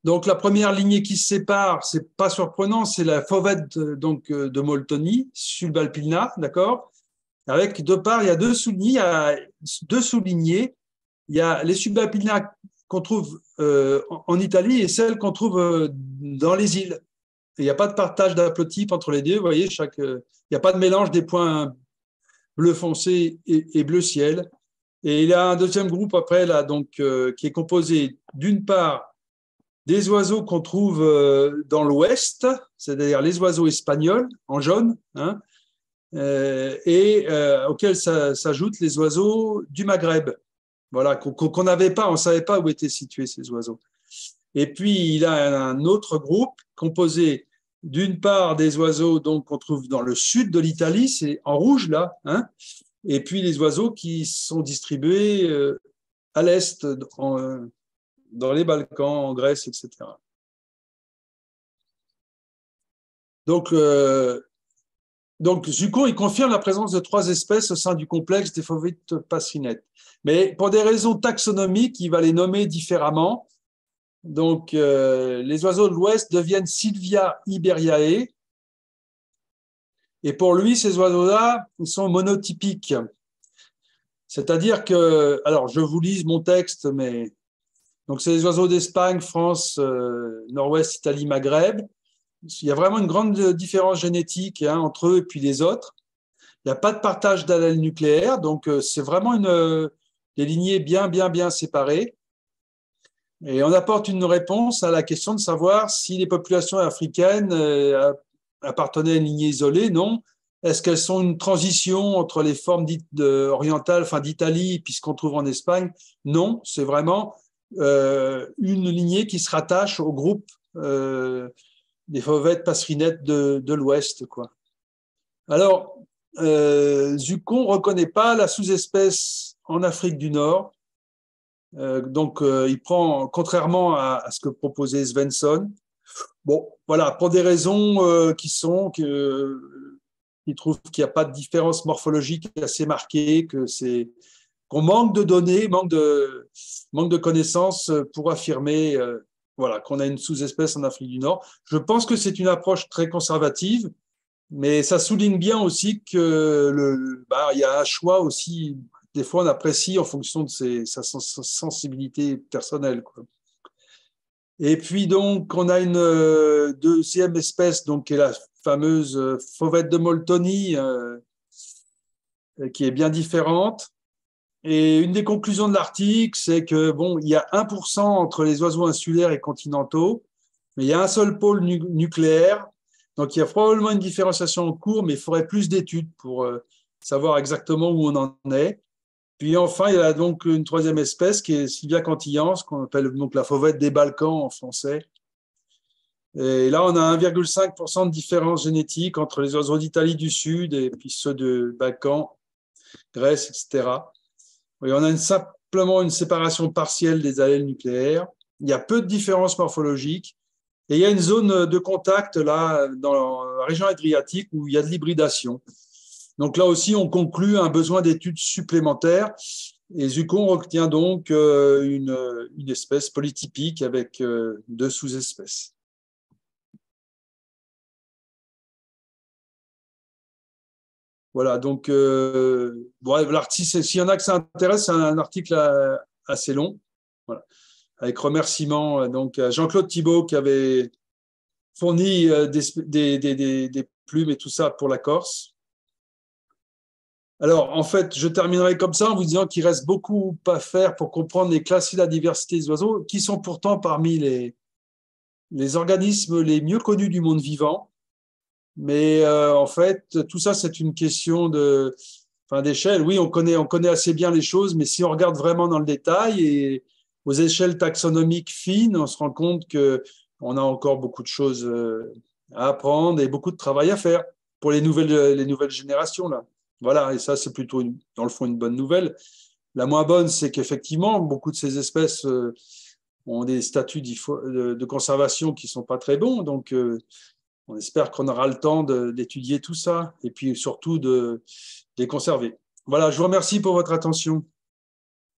Donc, la première lignée qui se sépare, c'est pas surprenant, c'est la fauvette de Moltoni, subalpina, d'accord. Avec deux parts, il y a 2 sous-lignées. Il y a les subalpina qu'on trouve en Italie et celles qu'on trouve dans les îles. Il n'y a pas de partage d'haplotype entre les deux. Vous voyez, il n'y a pas de mélange des points bleu foncé et bleu ciel. Et il y a un deuxième groupe après, là, donc, qui est composé d'une part des oiseaux qu'on trouve dans l'ouest, c'est-à-dire les oiseaux espagnols en jaune, auxquels s'ajoutent les oiseaux du Maghreb, voilà, qu'on n'avait pas, on ne savait pas où étaient situés ces oiseaux. Et puis, il a un autre groupe composé d'une part des oiseaux qu'on trouve dans le sud de l'Italie, c'est en rouge là, hein, et puis les oiseaux qui sont distribués à l'est, dans les Balkans, en Grèce, etc. Donc Zuccon, il confirme la présence de 3 espèces au sein du complexe des fauvites pasrinettes. Mais pour des raisons taxonomiques, il va les nommer différemment. Donc, les oiseaux de l'Ouest deviennent Sylvia iberiae. Et pour lui, ces oiseaux-là, ils sont monotypiques. C'est-à-dire que, alors je vous lise mon texte, mais donc c'est les oiseaux d'Espagne, France, Nord-Ouest, Italie, Maghreb. Il y a vraiment une grande différence génétique entre eux et puis les autres. Il n'y a pas de partage d'allèles nucléaires, donc c'est vraiment des lignées bien séparées. Et on apporte une réponse à la question de savoir si les populations africaines appartenaient à une lignée isolée. Non. Est-ce qu'elles sont une transition entre les formes dites orientales, enfin d'Italie, puis ce qu'on trouve en Espagne? Non, c'est vraiment une lignée qui se rattache au groupe des fauvettes pasrinettes de l'Ouest, quoi. Alors, Zuccon ne reconnaît pas la sous-espèce en Afrique du Nord. Il prend, contrairement à ce que proposait Svensson, bon, voilà, pour des raisons il trouve qu'il n'y a pas de différence morphologique assez marquée, qu'on manque de données, manque de connaissances pour affirmer voilà, qu'on a une sous-espèce en Afrique du Nord. Je pense que c'est une approche très conservative, mais ça souligne bien aussi que il y a un choix aussi. Des fois, on apprécie en fonction de sa sensibilité personnelle, quoi. Et puis, donc, on a une deuxième espèce, qui est la fameuse fauvette de Moltoni, qui est bien différente. Et une des conclusions de l'article, c'est que, il y a 1% entre les oiseaux insulaires et continentaux, mais il y a un seul pôle nucléaire. Donc, il y a probablement une différenciation en cours, mais il faudrait plus d'études pour savoir exactement où on en est. Puis enfin, il y a donc une troisième espèce qui est Sylvia cantillans, qu'on appelle donc la fauvette des Balkans en français. Et là, on a 1,5% de différence génétique entre les oiseaux d'Italie du Sud et puis ceux de Balkans, Grèce, etc. Et on a simplement une séparation partielle des allèles nucléaires. Il y a peu de différences morphologiques. Et il y a une zone de contact là, dans la région adriatique où il y a de l'hybridation. Donc là aussi, on conclut un besoin d'études supplémentaires. Et Zuccon retient donc une espèce polytypique avec 2 sous-espèces. Voilà, donc l'article, s'il y en a que ça intéresse, c'est un article assez long. Voilà. Avec remerciements donc, à Jean-Claude Thibault qui avait fourni des plumes et tout ça pour la Corse. Alors, en fait, je terminerai comme ça en vous disant qu'il reste beaucoup à faire pour comprendre et classer la diversité des oiseaux, qui sont pourtant parmi les organismes les mieux connus du monde vivant. Mais en fait, tout ça, c'est une question d'échelle. Oui, on connaît assez bien les choses, mais si on regarde vraiment dans le détail et aux échelles taxonomiques fines, on se rend compte qu'on a encore beaucoup de choses à apprendre et beaucoup de travail à faire pour les nouvelles générations, là. Voilà, et ça, c'est plutôt, dans le fond, une bonne nouvelle. La moins bonne, c'est qu'effectivement, beaucoup de ces espèces ont des statuts de conservation qui ne sont pas très bons. Donc, on espère qu'on aura le temps d'étudier tout ça et puis surtout de les conserver. Voilà, je vous remercie pour votre attention.